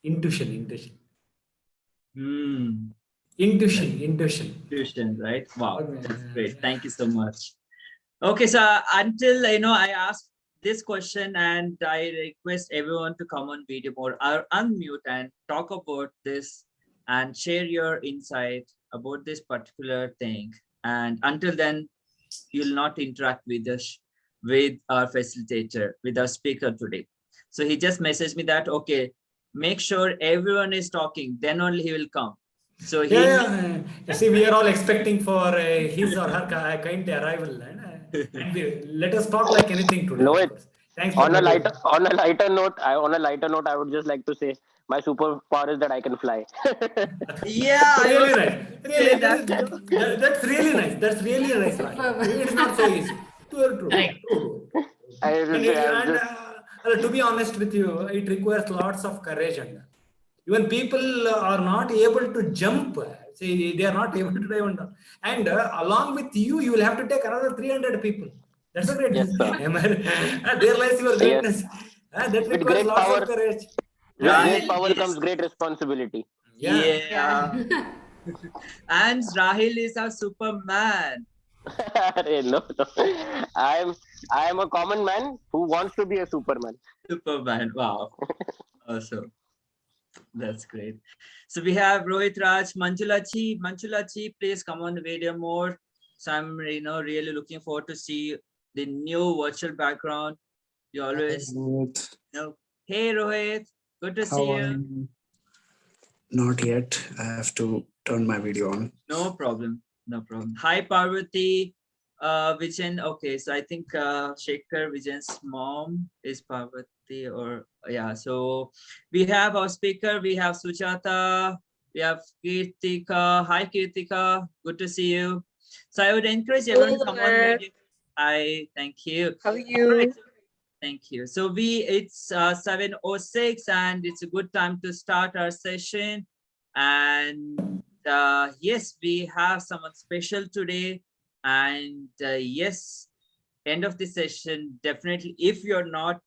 Intuition. Intuition, right? Wow, that's great. Thank you so much. Okay, so until I ask this question, and I request everyone to come on video more or unmute and talk about this and share your insight about this particular thing. And until then, you'll not interact with us, with our facilitator, with our speaker today. So he just messaged me that, okay, make sure everyone is talking, then only he will come. So he See, we are all expecting for his or her kind arrival, and let us talk like anything today. No, Thanks for on a lighter note, I would just like to say my superpower is that I can fly. Yeah, really nice. Really, that's really nice. That's really nice. It's not so easy. True. To be honest with you, it requires lots of courage. And even people are not able to jump. See, they are not able to dive down. And along with you, you will have to take another 300 people. That's a great Yes, sir. There lies your greatness. Yes. That requires lots of courage. With great power comes great responsibility. Yeah. And Rahil is a Superman. No. I am a common man who wants to be a Superman. Superman. Wow. Awesome. That's great. So we have Rohit Raj, Manjulachi. Manjulachi, please come on the video more. So I'm really looking forward to see the new virtual background. You always Hey Rohit, good to see you. Not yet. I have to turn my video on. No problem. Hi Parvati, Vijayan. Okay, so I think Shekhar Vijayan's mom is Parvati, or yeah. So we have our speaker. We have Sujata. We have Kirtika. Hi Kirtika, good to see you. So I would encourage everyone to come on video. Hi, thank you. How are you? Right. Thank you. So it's 7:06 and it's a good time to start our session. And yes, we have someone special today. And yes, end of the session, definitely, if you're not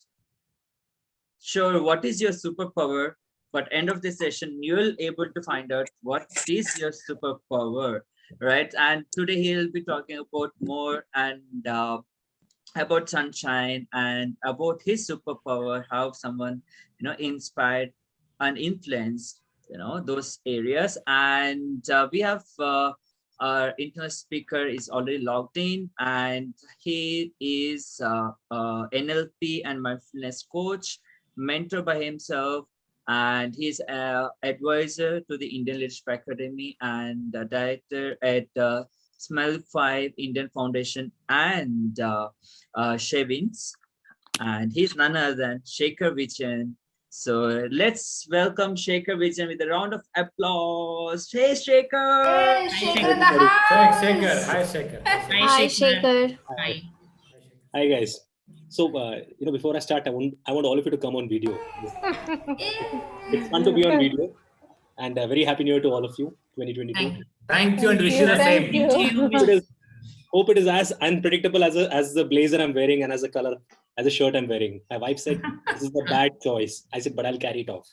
sure what is your superpower, but end of the session, you'll able to find out what is your superpower, right? And today he'll be talking about more and about Sunshine and about his superpower, how someone inspired and influenced those areas. And we have our internet speaker is already logged in, and he is NLP and mindfulness coach, mentor by himself, and he's advisor to the Indian Leadership Academy and director at Smell 5 Indian Foundation and Shevins, and he's none other than Shekhar Vijayan. So let's welcome Shekhar Vijayan with a round of applause. Hey Shekhar! Hey, Shekhar. Hi Shekhar. Hi Shekhar. Hi guys. So before I start, I want all of you to come on video. It's fun to be on video, and very happy New Year to all of you. 2022. Thank you, and wish you the same. Hope it is as unpredictable as the blazer I'm wearing and as a shirt I'm wearing. My wife said this is the bad choice. I said, but I'll carry it off.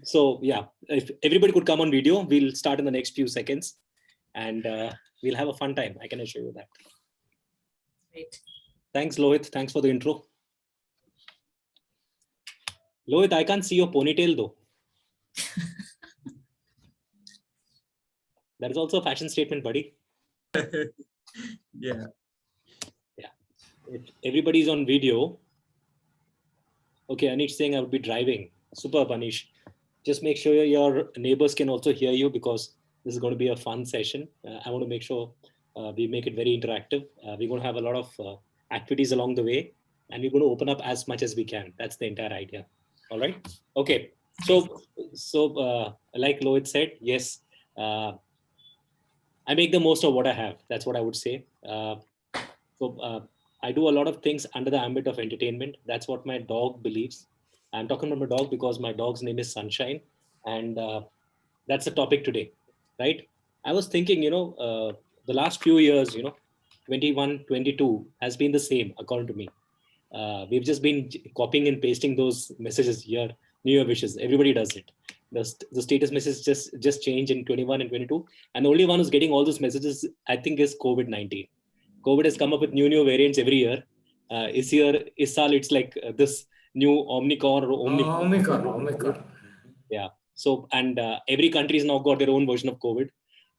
So yeah, if everybody could come on video, we'll start in the next few seconds, and we'll have a fun time. I can assure you that. Great. Thanks, Lohit. Thanks for the intro. Lohit, I can't see your ponytail though. That is also a fashion statement, buddy. Yeah. If everybody's on video. Okay, Anish saying I would be driving. Superb, Anish. Just make sure your neighbors can also hear you, because this is going to be a fun session. I want to make sure we make it very interactive. We're going to have a lot of activities along the way, and we're going to open up as much as we can. That's the entire idea. All right. Okay. So like Lohit said, yes, I make the most of what I have. That's what I would say. I do a lot of things under the ambit of entertainment. That's what my dog believes. I'm talking about my dog because my dog's name is Sunshine, and that's the topic today, right? I was thinking, the last few years, 21, 22 has been the same according to me. We've just been copying and pasting those messages here New Year wishes. Everybody does it. The status message just change in 21 and 22. And the only one who's getting all those messages, I think, is COVID-19. COVID has come up with new variants every year. Is saal, it's like this new Omicron or Omicron. Yeah. So, and every country's now got their own version of COVID.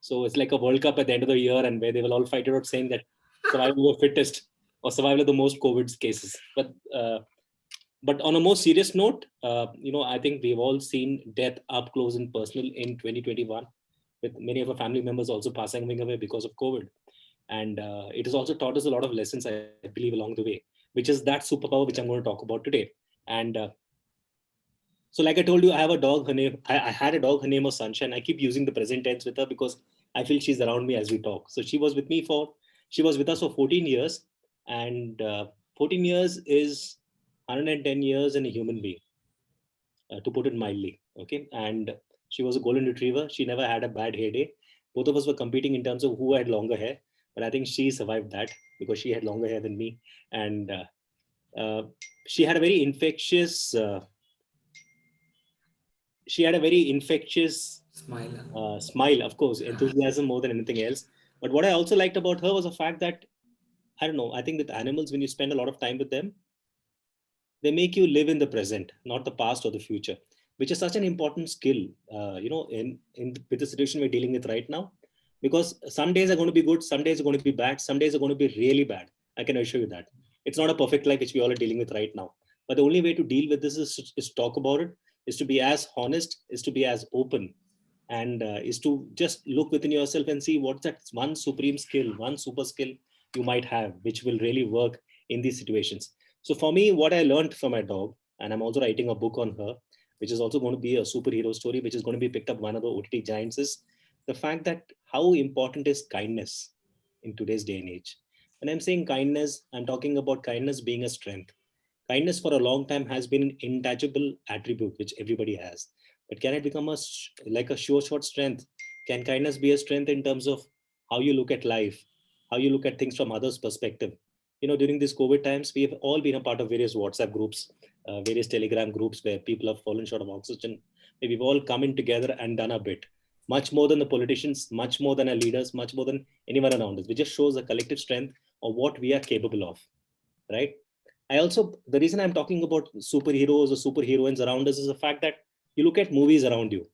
So it's like a World Cup at the end of the year, and where they will all fight it out saying that survival of the fittest or survival of the most COVID cases. But on a more serious note, I think we've all seen death up close and personal in 2021, with many of our family members also passing away because of COVID. And it has also taught us a lot of lessons, I believe, along the way, which is that superpower which I'm going to talk about today. And so, like I told you, I have a dog. I had a dog. Her name was Sunshine. I keep using the present tense with her because I feel she's around me as we talk. So she was with us for 14 years, and 14 years is 110 years in a human being, to put it mildly. Okay, and she was a golden retriever. She never had a bad hair day. Both of us were competing in terms of who had longer hair, but I think she survived that because she had longer hair than me, and she had a very infectious. She had a very infectious smile, of course, enthusiasm more than anything else. But what I also liked about her was the fact that, I don't know, I think with animals, when you spend a lot of time with them, they make you live in the present, not the past or the future, which is such an important skill, with the situation we're dealing with right now. Because some days are going to be good, some days are going to be bad, some days are going to be really bad. I can assure you that. It's not a perfect life which we all are dealing with right now. But the only way to deal with this is talk about it, is to be as honest, is to be as open, and is to just look within yourself and see what's that one supreme skill, one super skill you might have, which will really work in these situations. So for me, what I learned from my dog, and I'm also writing a book on her, which is also going to be a superhero story, which is going to be picked up one of the OTT giants, is the fact that how important is kindness in today's day and age. When I'm saying kindness, I'm talking about kindness being a strength. Kindness for a long time has been an intangible attribute which everybody has. But can it become like a sure shot strength? Can kindness be a strength in terms of how you look at life, how you look at things from others' perspective? During these COVID times, we have all been a part of various WhatsApp groups, various Telegram groups where people have fallen short of oxygen. We've all come in together and done a bit, much more than the politicians, much more than our leaders, much more than anyone around us. It just shows the collective strength of what we are capable of, right? The reason I'm talking about superheroes or superheroines around us is the fact that you look at movies around you.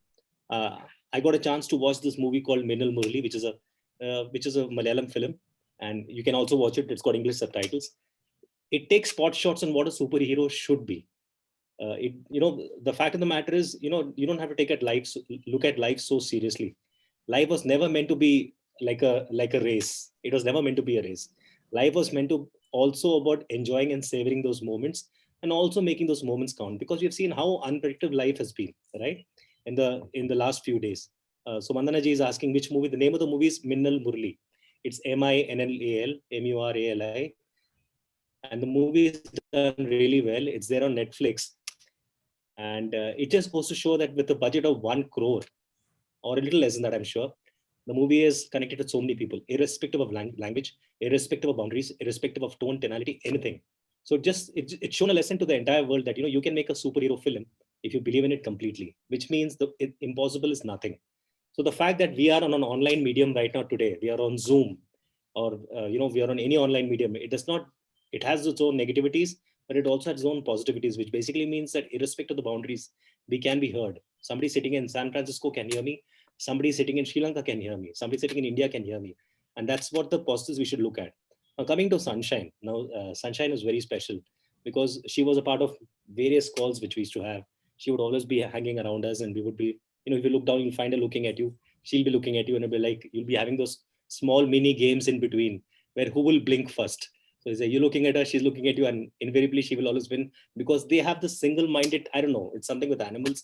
I got a chance to watch this movie called Minnal Murli, which is a Malayalam film, and you can also watch it. It's got English subtitles. It takes spot shots on what a superhero should be. The fact of the matter is, you don't have to look at life so seriously. Life was never meant to be like a race. It was never meant to be a race. Life was meant to also about enjoying and savoring those moments, and also making those moments count, because we've seen how unpredictable life has been, right? In the last few days. So Mandana ji is asking which movie. The name of the movie is Minnal Murli. It's Minnal Murali, and the movie is done really well. It's there on Netflix, and it just goes to show that with a budget of 1 crore or a little less than that, I'm sure, the movie is connected with so many people, irrespective of language, irrespective of boundaries, irrespective of tone, tonality, anything. So it's shown a lesson to the entire world that you can make a superhero film if you believe in it completely, which means the impossible is nothing. So the fact that we are on an online medium right now today, we are on Zoom, or we are on any online medium, it has its own negativities, but it also has its own positivities, which basically means that irrespective of the boundaries, we can be heard. Somebody sitting in San Francisco can hear me. Somebody sitting in Sri Lanka can hear me. Somebody sitting in India can hear me. And that's what the positives we should look at. Now, coming to Sunshine. Now, Sunshine is very special because she was a part of various calls which we used to have. She would always be hanging around us, and we would be, if you look down, you'll find her looking at you. She'll be looking at you, and it'll be like, you'll be having those small mini games in between where who will blink first. So you're looking at her, she's looking at you, and invariably she will always win because they have the single-minded, I don't know, it's something with animals.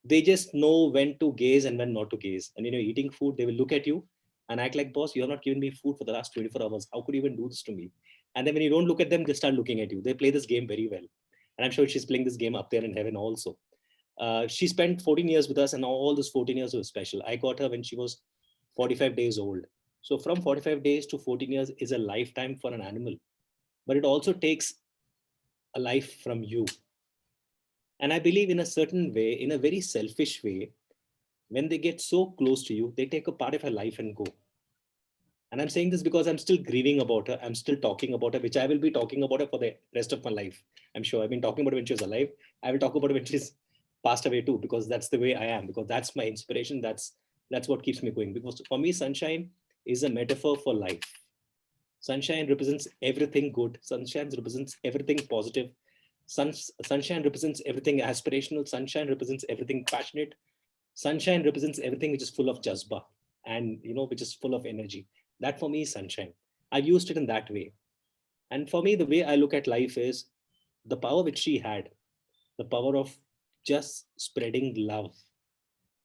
They just know when to gaze and when not to gaze. And eating food, they will look at you and act like, boss, you're not giving me food for the last 24 hours. How could you even do this to me? And then when you don't look at them, they start looking at you. They play this game very well. And I'm sure she's playing this game up there in heaven also. She spent 14 years with us, and all those 14 years were special. I got her when she was 45 days old. So from 45 days to 14 years is a lifetime for an animal. But it also takes a life from you. And I believe in a certain way, in a very selfish way, when they get so close to you, they take a part of her life and go. And I'm saying this because I'm still grieving about her. I'm still talking about her, which I will be talking about her for the rest of my life. I'm sure I've been talking about her when she was alive. I will talk about her when she's passed away too, because that's the way I am, because that's my inspiration. That's what keeps me going. Because for me, sunshine is a metaphor for life. Sunshine represents everything good. Sunshine represents everything positive. Sunshine represents everything aspirational. Sunshine represents everything passionate. Sunshine represents everything which is full of jazba and which is full of energy. That for me is sunshine. I've used it in that way. And for me, the way I look at life is the power which she had, the power of just spreading love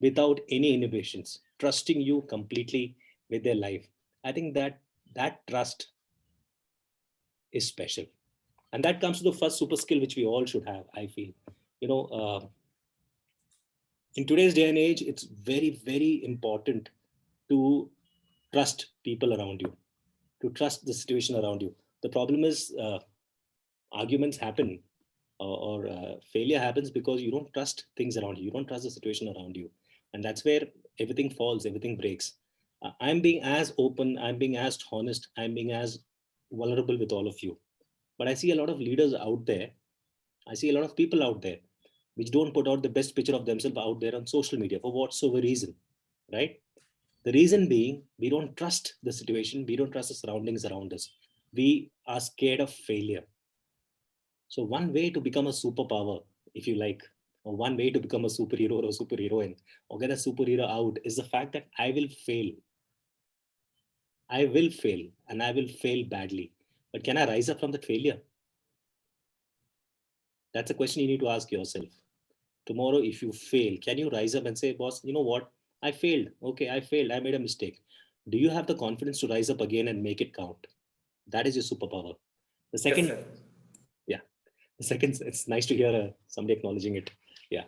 without any inhibitions, trusting you completely with their life. I think that trust is special. And that comes to the first super skill which we all should have, I feel. In today's day and age, it's very, very important to trust people around you, to trust the situation around you. The problem is arguments happen or failure happens because you don't trust things around you. You don't trust the situation around you. And that's where everything falls, everything breaks. I'm being as open, I'm being as honest, I'm being as vulnerable with all of you. But I see a lot of leaders out there. I see a lot of people out there which don't put out the best picture of themselves out there on social media for whatsoever reason, right? The reason being, we don't trust the situation, we don't trust the surroundings around us. We are scared of failure. So one way to become a superpower, if you like, or one way to become a superhero or a superheroine, or get a superhero out, is the fact that I will fail. I will fail, and I will fail badly. But can I rise up from that failure? That's a question you need to ask yourself. Tomorrow, if you fail, can you rise up and say, boss, you know what? I failed. Okay, I failed. I made a mistake. Do you have the confidence to rise up again and make it count? That is your superpower. The second, Yes, sir. yeah, the second, it's nice to hear somebody acknowledging it. Yeah.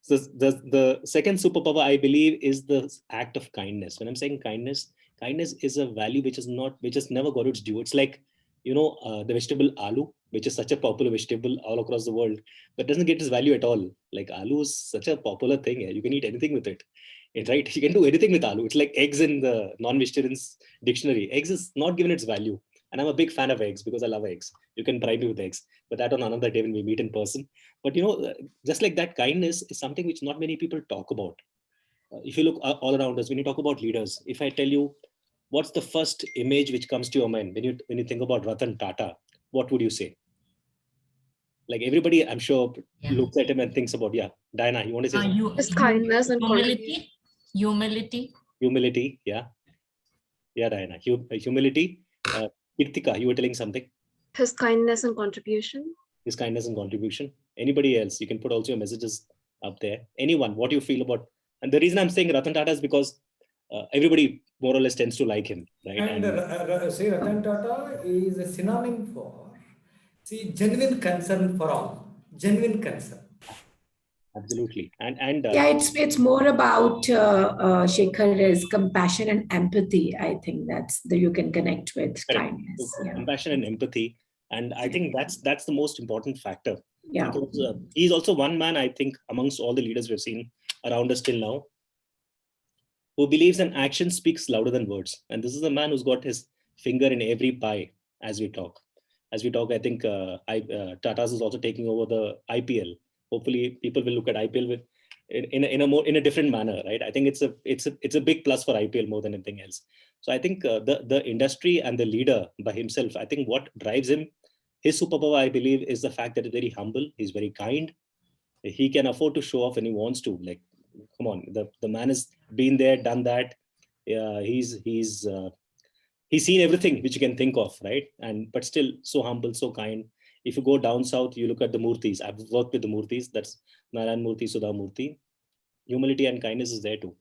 So the second superpower, I believe, is the act of kindness. When I'm saying kindness, kindness is a value which has never got its due. It's like, the vegetable aloo, which is such a popular vegetable all across the world, but doesn't get its value at all. Like aloo is such a popular thing. You can eat anything with it. Right? You can do anything with aloo. It's like eggs in the non-vegetarians dictionary. Eggs is not given its value. And I'm a big fan of eggs because I love eggs. You can bribe me with eggs, but that on another day when we meet in person. But just like that, kindness is something which not many people talk about. If you look all around us, when you talk about leaders, if I tell you, what's the first image which comes to your mind when you think about Ratan Tata, what would you say? Like everybody, I'm sure, looks at him and thinks about, yeah. Diana, you want to say something? Just kindness and humility. Humility. Humility, yeah. Yeah, Diana. Humility. Kirtika, you were telling something. his kindness and contribution. His kindness and contribution. Anybody else? You can put also your messages up there. Anyone, what you feel about. And the reason I'm saying Ratan Tata is because everybody more or less tends to like him, right? And say Ratan Tata is a synonym for genuine concern for all. Genuine concern. Absolutely. And Yeah, it's more about Shekhar is compassion and empathy. I think that's the you can connect with kindness. So, Yeah. compassion and empathy. And I think that's the most important factor. Yeah. Because he's also one man, I think, amongst all the leaders we've seen around us till now, who believes an action speaks louder than words. And this is a man who's got his finger in every pie as we talk. As we talk, I think Tata's is also taking over the IPL. Hopefully, people will look at IPL with in a different manner, right? I think it's a big plus for IPL more than anything else. So I think the industry and the leader by himself, I think what drives him, his superpower, I believe, is the fact that he's very humble, he's very kind, he can afford to show off when he wants to. Like, come on, the man has been there, done that. He's seen everything which you can think of, right? And but still so humble, so kind. If you go down south, you look at the Murtis. I've worked with the Murtis. That's Narayan Murthy, Sudha Murthy. Humility and kindness is there too.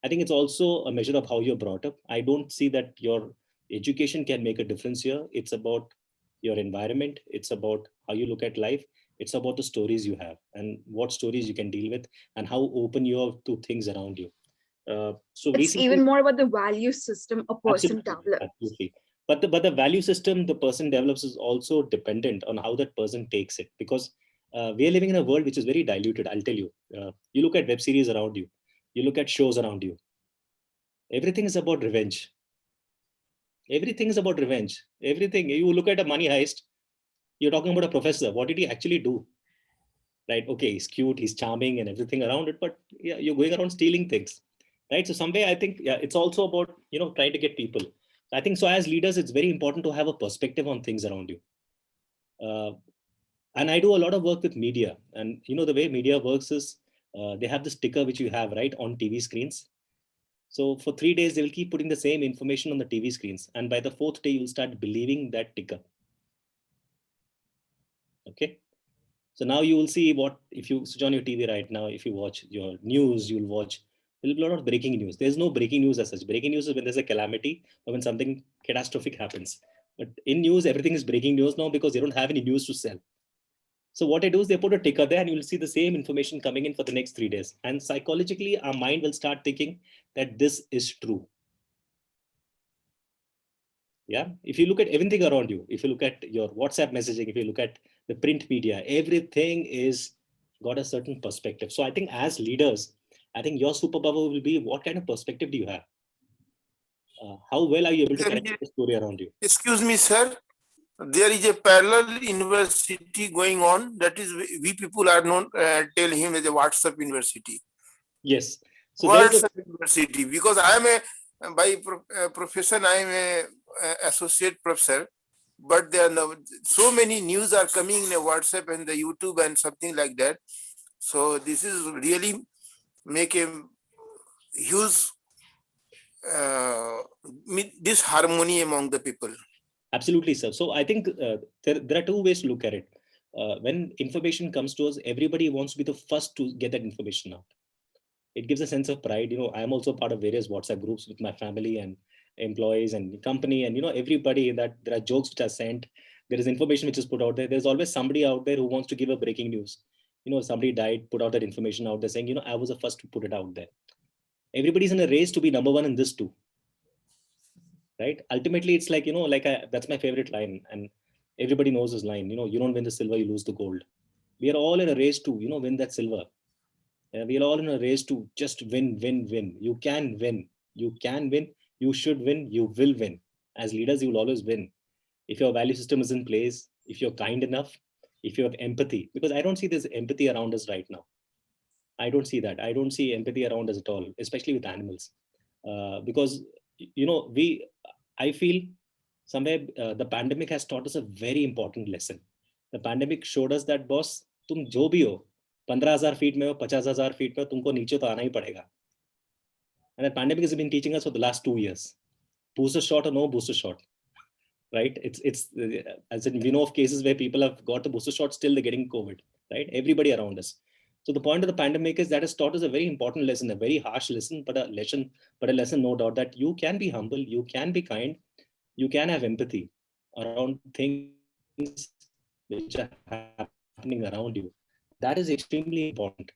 I think it's also a measure of how you're brought up. I don't see that your education can make a difference here. It's about your environment. It's about how you look at life. It's about the stories you have and what stories you can deal with and how open you are to things around you. So It's recently, even more about the value system a person develops. absolutely. But the value system the person develops is also dependent on how that person takes it. Because We are living in a world which is very diluted. I'll tell you. You look at web series around you. You look at shows around you. Everything is about revenge. Everything is about revenge. Everything. You look at a money heist. You're talking about a professor. What did he actually do? Right? Okay, he's cute, he's charming, and everything around it. But yeah, you're going around stealing things, right? So some way, I think, yeah, it's also about trying to get people. I think so. As leaders, it's very important to have a perspective on things around you. And I do a lot of work with media, and the way media works is they have this ticker which you have right on TV screens. So for 3 days, they will keep putting the same information on the TV screens, and by the 4th day, you'll start believing that ticker. Okay. So now you will see what, if you switch on your TV right now, if you watch your news, you'll watch, there'll be a lot of breaking news. There's no breaking news as such. Breaking news is when there's a calamity or when something catastrophic happens. But in news, everything is breaking news now because they don't have any news to sell. So what I do is they put a ticker there and you'll see the same information coming in for the next 3 days. And psychologically, our mind will start thinking that this is true. Yeah. If you look at everything around you, if you look at your WhatsApp messaging, if you look at the print media, everything is got a certain perspective. So I think as leaders, I think your superpower will be what kind of perspective do you have? How well are you able to connect the story around you? Excuse me, sir. There is a parallel university going on. That is, we people are known, tell him as a WhatsApp university. Yes. So WhatsApp university, because I am by profession, I am a associate professor, but there are so many news are coming in a WhatsApp and the YouTube and something like that. So this is really make a huge disharmony among the people. Absolutely, sir. So I think there are two ways to look at it. When information comes to us, everybody wants to be the first to get that information out. It gives a sense of pride. I'm also part of various WhatsApp groups with my family and employees and company, and everybody, that there are jokes which are sent. There is information which is put out there. There's always somebody out there who wants to give a breaking news. Somebody died, put out that information out there saying, I was the first to put it out there. Everybody's in a race to be number one in this too. Right? Ultimately, it's like, that's my favorite line. And everybody knows this line, you don't win the silver, you lose the gold. We are all in a race to, win that silver. We are all in a race to just win. You can win. You can win. You should win. You will win. As leaders, you will always win. If your value system is in place, if you're kind enough, if you have empathy, because I don't see this empathy around us right now. I don't see that. I don't see empathy around us at all, especially with animals. Because, I feel somewhere the pandemic has taught us a very important lesson. The pandemic showed us that, boss, tum jo bhi ho, 15,000 feet mein ho, 50,000 feet mein ho, tumko niche to aana hi padega. And the pandemic has been teaching us for the last 2 years. Booster shot or no booster shot, right? It's as in, we know of cases where people have got the booster shot, still they're getting COVID, right? Everybody around us. So the point of the pandemic is that has taught us a very important lesson, a very harsh lesson, but a lesson, no doubt, that you can be humble, you can be kind, you can have empathy around things which are happening around you. That is extremely important.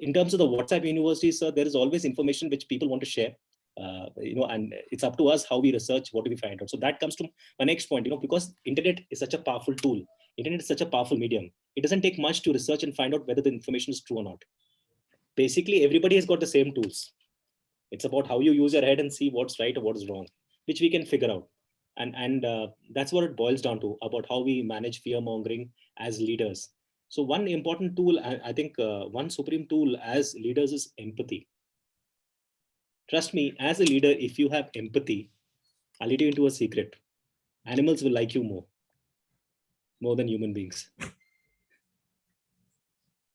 In terms of the WhatsApp university, sir, there is always information which people want to share. And it's up to us how we research, what do we find out. So that comes to my next point, because internet is such a powerful tool. Internet is such a powerful medium. It doesn't take much to research and find out whether the information is true or not. Basically, everybody has got the same tools. It's about how you use your head and see what's right or what is wrong, which we can figure out. And that's what it boils down to, about how we manage fear mongering as leaders. So one important tool, I think one supreme tool as leaders is empathy. Trust me, as a leader, if you have empathy, I'll let you into a secret. Animals will like you more than human beings.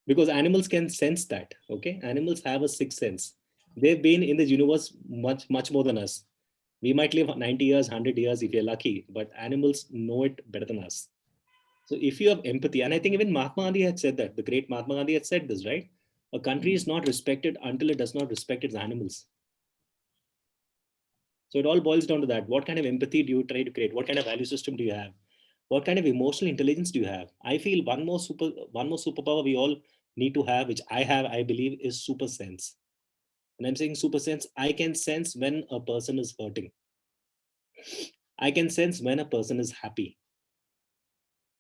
Because animals can sense that, okay? Animals have a sixth sense. They've been in the universe much more than us. We might live 90 years, 100 years if you're lucky, but animals know it better than us. So if you have empathy, and I think even Mahatma Gandhi had said that, the great Mahatma Gandhi had said this, right? A country is not respected until it does not respect its animals. So it all boils down to that. What kind of empathy do you try to create? What kind of value system do you have? What kind of emotional intelligence do you have? I feel one more superpower we all need to have, which I have, I believe, is super sense. And I'm saying super sense, I can sense when a person is hurting. I can sense when a person is happy.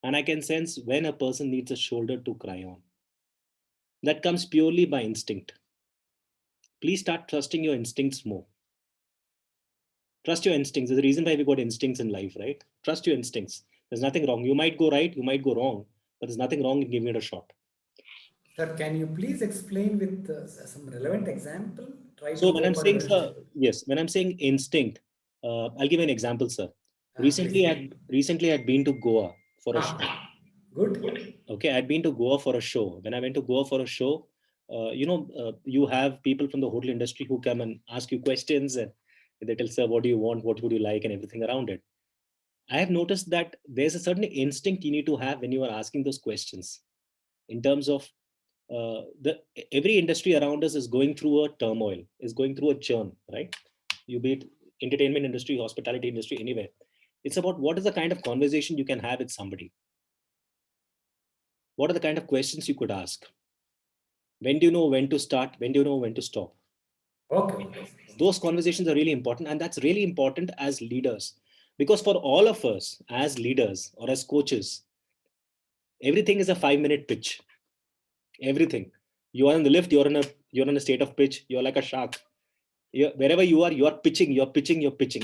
And I can sense when a person needs a shoulder to cry on. That comes purely by instinct. Please start trusting your instincts more. Trust your instincts. There's a reason why we got instincts in life, right? Trust your instincts. There's nothing wrong. You might go right, you might go wrong, but there's nothing wrong in giving it a shot. Sir, can you please explain with some relevant example? Try So to when go I'm for saying, a sir, yes, when I'm saying instinct, I'll give you an example, sir. please. Recently I'd been to Goa for a show. Good. Okay, I'd been to Goa for a show. When I went to Goa for a show, you have people from the hotel industry who come and ask you questions, and they tell, sir, what do you want? What would you like? And everything around it. I have noticed that there's a certain instinct you need to have when you are asking those questions in terms of every industry around us is going through a turmoil, is going through a churn, right? You be it entertainment industry, hospitality industry, anywhere. It's about what is the kind of conversation you can have with somebody. What are the kind of questions you could ask? When do you know when to start? When do you know when to stop? Okay. Those conversations are really important, and that's really important as leaders, because for all of us as leaders or as coaches, everything is a 5-minute pitch. Everything. You are in the lift, you're in a state of pitch, you're like a shark. Wherever you are pitching.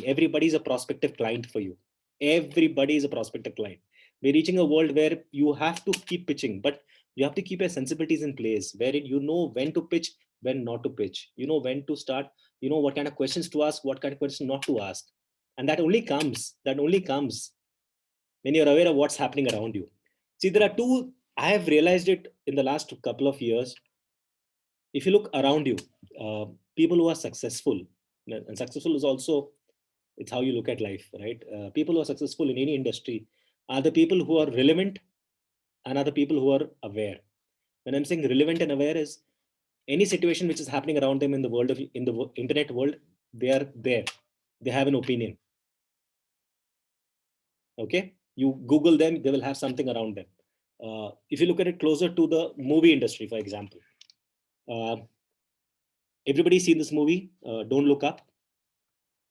Everybody is a prospective client for you. Everybody is a prospective client. We're reaching a world where you have to keep pitching, but you have to keep your sensibilities in place, wherein you know when to pitch, when not to pitch. You know when to start, you know what kind of questions to ask, what kind of questions not to ask. And that only comes when you're aware of what's happening around you. See, there are two, I have realized it in the last couple of years. If you look around you, people who are successful, and successful is also, it's how you look at life, right? People who are successful in any industry are the people who are relevant and are the people who are aware. When I'm saying relevant and aware is any situation which is happening around them in the world of in the internet world, they are there. They have an opinion. Okay, you Google them, they will have something around them. If you look at it closer to the movie industry, for example, everybody's seen this movie, Don't Look Up.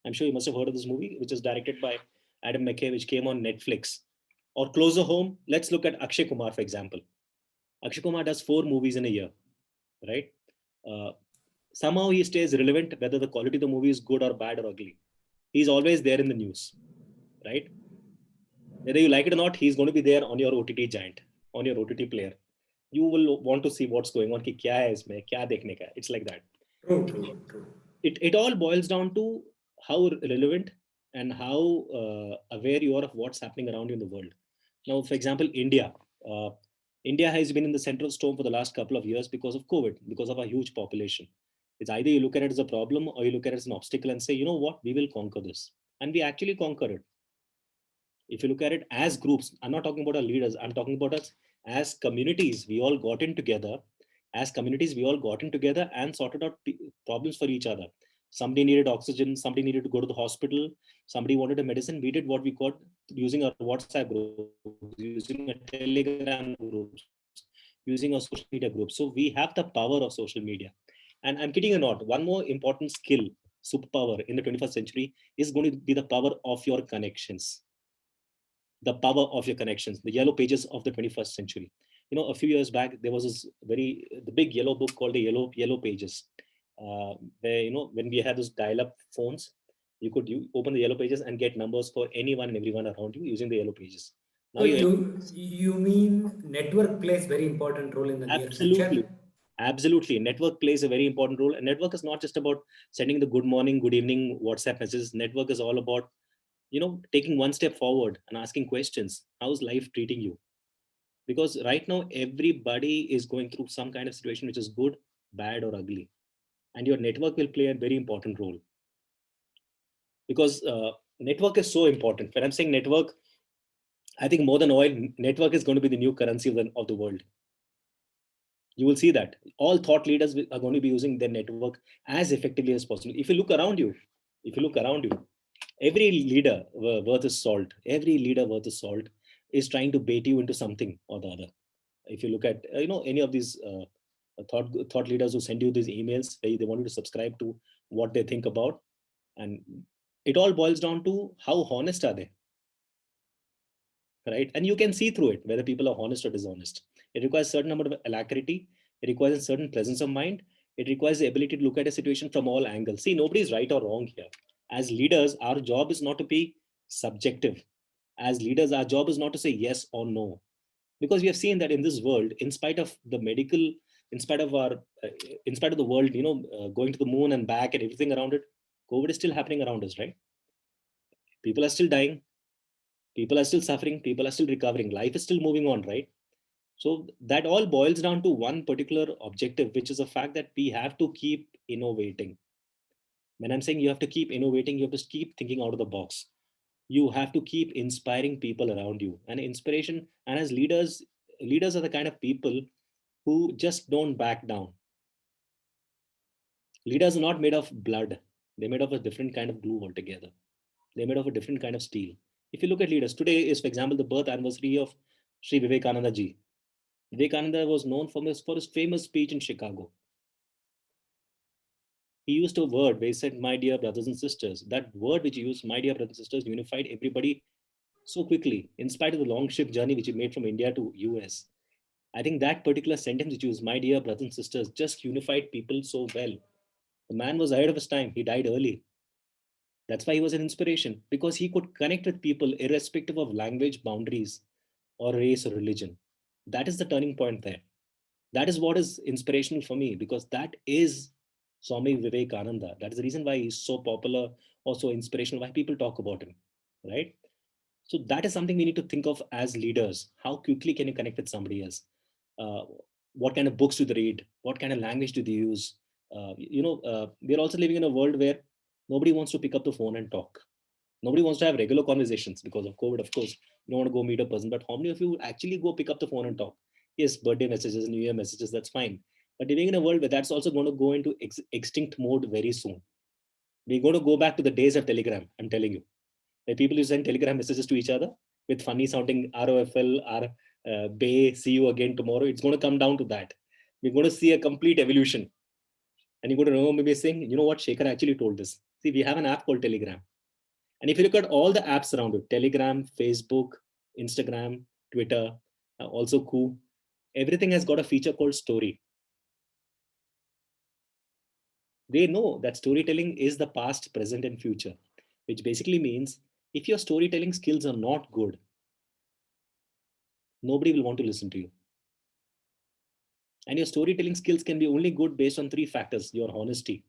I'm sure you must have heard of this movie, which is directed by Adam McKay, which came on Netflix. Or closer home, let's look at Akshay Kumar, for example. Akshay Kumar does 4 movies in a year, right? Somehow he stays relevant, whether the quality of the movie is good or bad or ugly. He's always there in the news, right? Whether you like it or not, he's going to be there on your OTT giant, on your OTT player. You will want to see what's going on. Ki kya hai isme, kya dekhne ka. It's like that. True. It all boils down to how relevant and how aware you are of what's happening around you in the world. Now, for example, India. India has been in the central storm for the last couple of years because of COVID, because of a huge population. It's either you look at it as a problem or you look at it as an obstacle and say, you know what, we will conquer this. And we actually conquer it. If you look at it as groups, I'm not talking about our leaders, I'm talking about us as communities. We all got in together. As communities, we all got in together and sorted out problems for each other. Somebody needed oxygen, somebody needed to go to the hospital, somebody wanted a medicine. We did what we got using our WhatsApp groups, using a Telegram groups, using a social media group. So we have the power of social media. And I'm kidding or not, one more important skill, superpower in the 21st century is going to be the power of your connections. The power of your connections, the yellow pages of the 21st century. You know, a few years back, there was this the big yellow book called the yellow pages, where, you know, when we had those dial-up phones, you could open the yellow pages and get numbers for anyone and everyone around you using the yellow pages. Now So you mean network plays very important role in the near future? Absolutely. Network plays a very important role. And network is not just about sending the good morning, good evening WhatsApp messages. Network is all about, you know, taking one step forward and asking questions. How's life treating you? Because right now, everybody is going through some kind of situation which is good, bad, or ugly. And your network will play a very important role. Because network is so important. When I'm saying network, I think more than oil, network is going to be the new currency of the world. You will see that all thought leaders are going to be using their network as effectively as possible. If you look around you, every leader worth his salt, is trying to bait you into something or the other. If you look at any of these thought leaders who send you these emails where they want you to subscribe to what they think about, and it all boils down to how honest are they. right? And you can see through it whether people are honest or dishonest. It requires a certain amount of alacrity. It requires a certain presence of mind. It requires the ability to look at a situation from all angles. See, nobody is right or wrong here. As leaders, our job is not to be subjective. As leaders, our job is not to say yes or no, because we have seen that in this world, in spite of the medical, in spite of our, in spite of the world, going to the moon and back and everything around it, COVID is still happening around us, right? People are still dying. People are still suffering. People are still recovering. Life is still moving on, right? So that all boils down to one particular objective, which is the fact that we have to keep innovating. When I'm saying you have to keep innovating, you have to keep thinking out of the box. You have to keep inspiring people around you. And inspiration, and as leaders, leaders are the kind of people who just don't back down. Leaders are not made of blood. They're made of a different kind of glue altogether. They're made of a different kind of steel. If you look at leaders, today is, for example, the birth anniversary of Sri Vivekananda ji. Vivekananda was known for his famous speech in Chicago. He used a word where he said, "My dear brothers and sisters." That word which he used, "My dear brothers and sisters," unified everybody so quickly, in spite of the long ship journey which he made from India to US. I think that particular sentence which used, "My dear brothers and sisters," just unified people so well. The man was ahead of his time. He died early. That's why he was an inspiration, because he could connect with people irrespective of language boundaries or race or religion. That is the turning point there. That is what is inspirational for me, because that is Swami Vivekananda. That is the reason why he's so popular, also inspirational, why people talk about him, right? So that is something we need to think of as leaders. How quickly can you connect with somebody else? Uh, what kind of books do they read? What kind of language do they use? We're also living in a world where nobody wants to pick up the phone and talk. Nobody wants to have regular conversations because of COVID, of course. You don't want to go meet a person, but how many of you actually go pick up the phone and talk? Yes, birthday messages, New Year messages, that's fine. But living in a world where that's also going to go into extinct mode very soon. We're going to go back to the days of Telegram, I'm telling you. Where people used to send Telegram messages to each other with funny sounding ROFL, Bay, see you again tomorrow. It's going to come down to that. We're going to see a complete evolution. And you're going to remember me saying, you know what, Shekhar actually told this. See, we have an app called Telegram. And if you look at all the apps around it, Telegram, Facebook, Instagram, Twitter, also Koo, everything has got a feature called story. They know that storytelling is the past, present, and future, which basically means if your storytelling skills are not good, nobody will want to listen to you. And your storytelling skills can be only good based on three factors. Your honesty.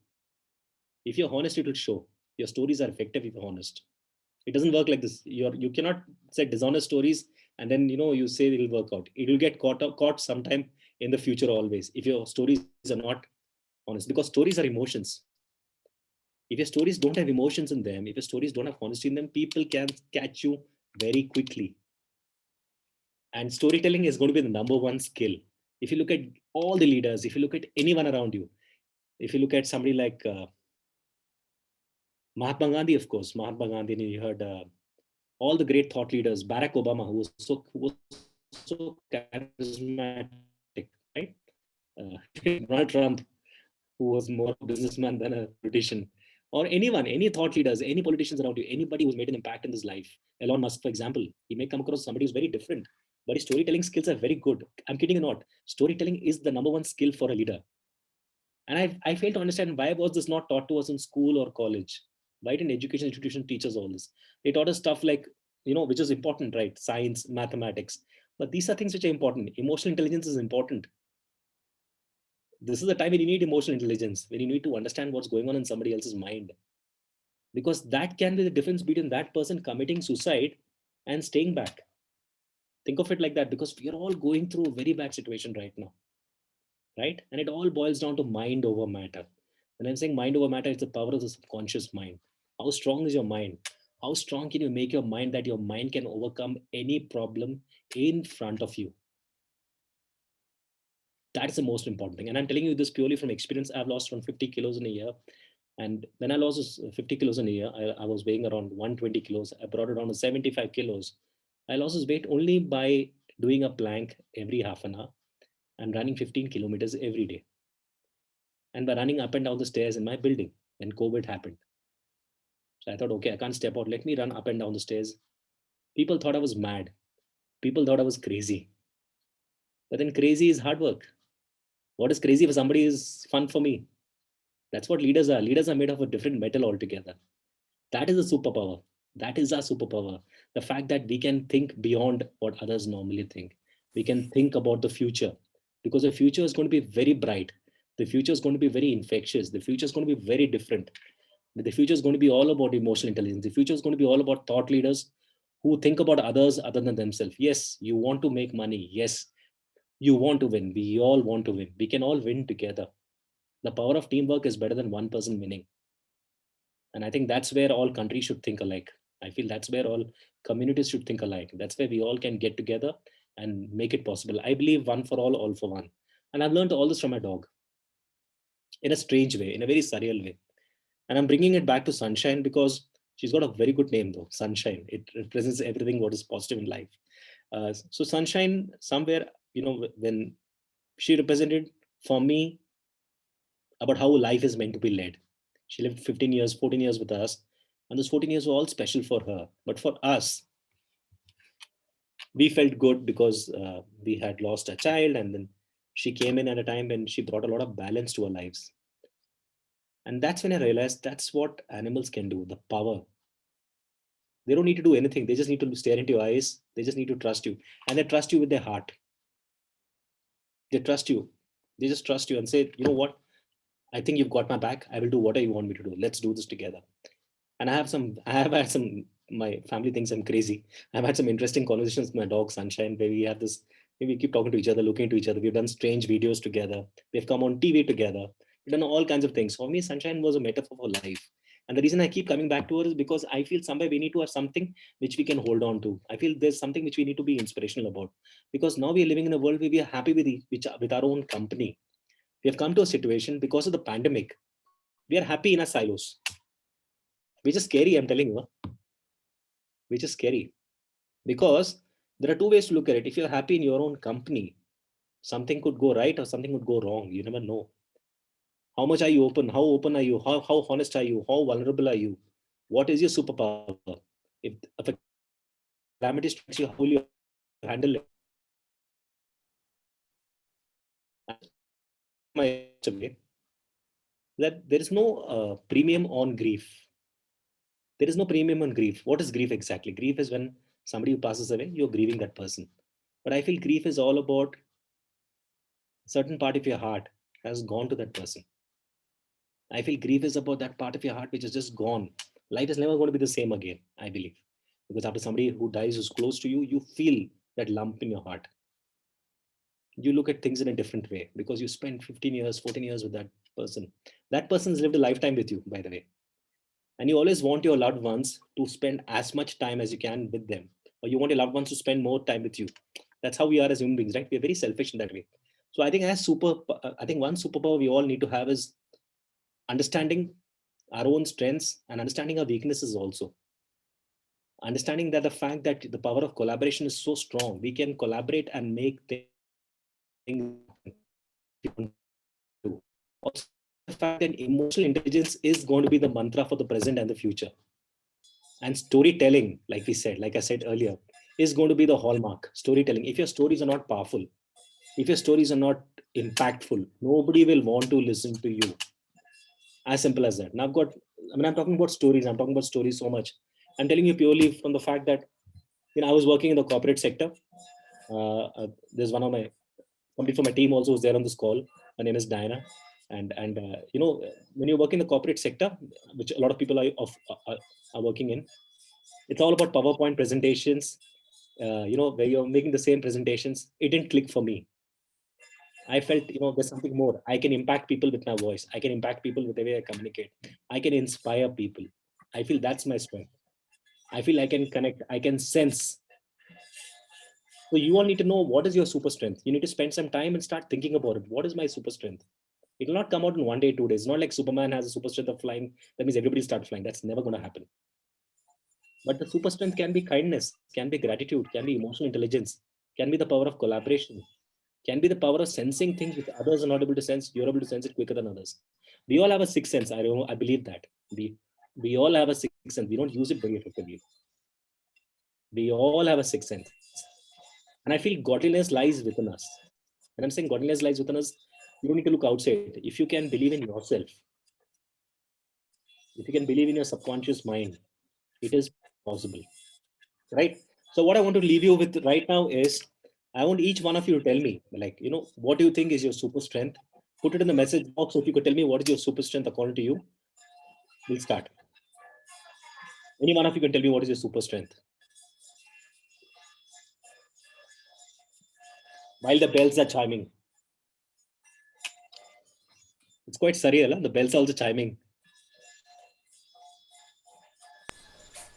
If you're honest, it will show. Your stories are effective if you're honest. It doesn't work like this. You cannot say dishonest stories and then you say it will work out. It will get caught sometime in the future always if your stories are not honest, because stories are emotions. If your stories don't have emotions in them, if your stories don't have honesty in them, people can catch you very quickly. And storytelling is going to be the number one skill. If you look at all the leaders, if you look at anyone around you, if you look at somebody like Mahatma Gandhi, of course, Mahatma Gandhi, and you heard all the great thought leaders, Barack Obama, who was so charismatic, right? Donald Trump, who was more a businessman than a politician, or anyone, any thought leaders, any politicians around you, anybody who's made an impact in this life. Elon Musk, for example, he may come across somebody who's very different, but his storytelling skills are very good. I'm kidding you not. Storytelling is the number one skill for a leader. And I fail to understand, why was this not taught to us in school or college? Why didn't education institution teach us all this? They taught us stuff like, which is important, right? Science, mathematics. But these are things which are important. Emotional intelligence is important. This is the time when you need emotional intelligence, when you need to understand what's going on in somebody else's mind. Because that can be the difference between that person committing suicide and staying back. Think of it like that, because we are all going through a very bad situation right now. Right? And it all boils down to mind over matter. When I'm saying mind over matter, it's the power of the subconscious mind. How strong is your mind? How strong can you make your mind that your mind can overcome any problem in front of you? That's the most important thing. And I'm telling you this purely from experience. I've lost around 50 kilos in a year. And when I lost 50 kilos in a year, I was weighing around 120 kilos. I brought it down to 75 kilos. I lost this weight only by doing a plank every half an hour and running 15 kilometers every day. And by running up and down the stairs in my building when COVID happened. So I thought, okay, I can't step out. Let me run up and down the stairs. People thought I was mad. People thought I was crazy. But then crazy is hard work. What is crazy for somebody is fun for me. That's what leaders are. Leaders are made of a different metal altogether. That is a superpower. That is our superpower. The fact that we can think beyond what others normally think. We can think about the future, because the future is going to be very bright. The future is going to be very infectious. The future is going to be very different. The future is going to be all about emotional intelligence. The future is going to be all about thought leaders who think about others other than themselves. Yes, you want to make money. Yes, you want to win. We all want to win. We can all win together. The power of teamwork is better than one person winning. And I think that's where all countries should think alike. I feel that's where all communities should think alike. That's where we all can get together and make it possible. I believe one for all for one. And I've learned all this from my dog in a strange way, in a very surreal way. And I'm bringing it back to Sunshine because she's got a very good name though, Sunshine. It represents everything what is positive in life. So Sunshine, somewhere, when she represented for me about how life is meant to be led. She lived 15 years, 14 years with us. And those 14 years were all special for her. But for us, we felt good because we had lost a child. And then she came in at a time when she brought a lot of balance to our lives. And that's when I realized that's what animals can do, the power. They don't need to do anything. They just need to stare into your eyes. They just need to trust you. And they trust you with their heart. They trust you. They just trust you and say, you know what? I think you've got my back. I will do whatever you want me to do. Let's do this together. And I have had some, my family thinks I'm crazy. I've had some interesting conversations with my dog Sunshine, where we have this, we keep talking to each other, looking to each other. We've done strange videos together. We've come on TV together. We've done all kinds of things. For me, Sunshine was a metaphor for life. And the reason I keep coming back to her is because I feel somewhere we need to have something which we can hold on to. I feel there's something which we need to be inspirational about. Because now we are living in a world where we are happy with our own company. We have come to a situation because of the pandemic. We are happy in our silos. Which is scary, I'm telling you. Which is scary. Because there are two ways to look at it. If you're happy in your own company, something could go right or something could go wrong. You never know. How much are you open? How open are you? How honest are you? How vulnerable are you? What is your superpower? If a calamity strikes you, how will you handle it? That there is no premium on grief. There is no premium on grief. What is grief exactly? Grief is when somebody who passes away, you're grieving that person. But I feel grief is all about a certain part of your heart has gone to that person. I feel grief is about that part of your heart which is just gone. Life is never going to be the same again, I believe. Because after somebody who dies who's close to you, you feel that lump in your heart. You look at things in a different way because you spent 15 years, 14 years with that person. That person's lived a lifetime with you, by the way. And you always want your loved ones to spend as much time as you can with them. Or you want your loved ones to spend more time with you. That's how we are as human beings, right? We're very selfish in that way. So I think I think one superpower we all need to have is understanding our own strengths and understanding our weaknesses also. Understanding that the fact that the power of collaboration is so strong, we can collaborate and make things. Also, the fact that emotional intelligence is going to be the mantra for the present and the future. And storytelling, like I said earlier, is going to be the hallmark. Storytelling. If your stories are not powerful, if your stories are not impactful, nobody will want to listen to you. As simple as that. Now I'm talking about stories. I'm talking about stories so much. I'm telling you purely from the fact that I was working in the corporate sector. There's somebody from my team also was there on this call. Her name is Diana. And when you work in the corporate sector, which a lot of people are working in, it's all about PowerPoint presentations. Where you're making the same presentations. It didn't click for me. I felt, there's something more. I can impact people with my voice. I can impact people with the way I communicate. I can inspire people. I feel that's my strength. I feel I can connect. I can sense. So you all need to know what is your super strength. You need to spend some time and start thinking about it. What is my super strength? It will not come out in 1 day, 2 days. It's not like Superman has a super strength of flying. That means everybody starts flying. That's never going to happen. But the super strength can be kindness, can be gratitude, can be emotional intelligence, can be the power of collaboration, can be the power of sensing things which others are not able to sense. You're able to sense it quicker than others. We all have a sixth sense. I believe that. We all have a sixth sense. We don't use it very effectively. We all have a sixth sense. And I feel godliness lies within us. When I'm saying godliness lies within us, you don't need to look outside. If you can believe in yourself, if you can believe in your subconscious mind, it is possible, right? So what I want to leave you with right now is, I want each one of you to tell me, like, what do you think is your super strength? Put it in the message box. If you could tell me what is your super strength according to you, we'll start. Any one of you can tell me what is your super strength. While the bells are chiming. It's quite surreal, huh? The bells are also chiming.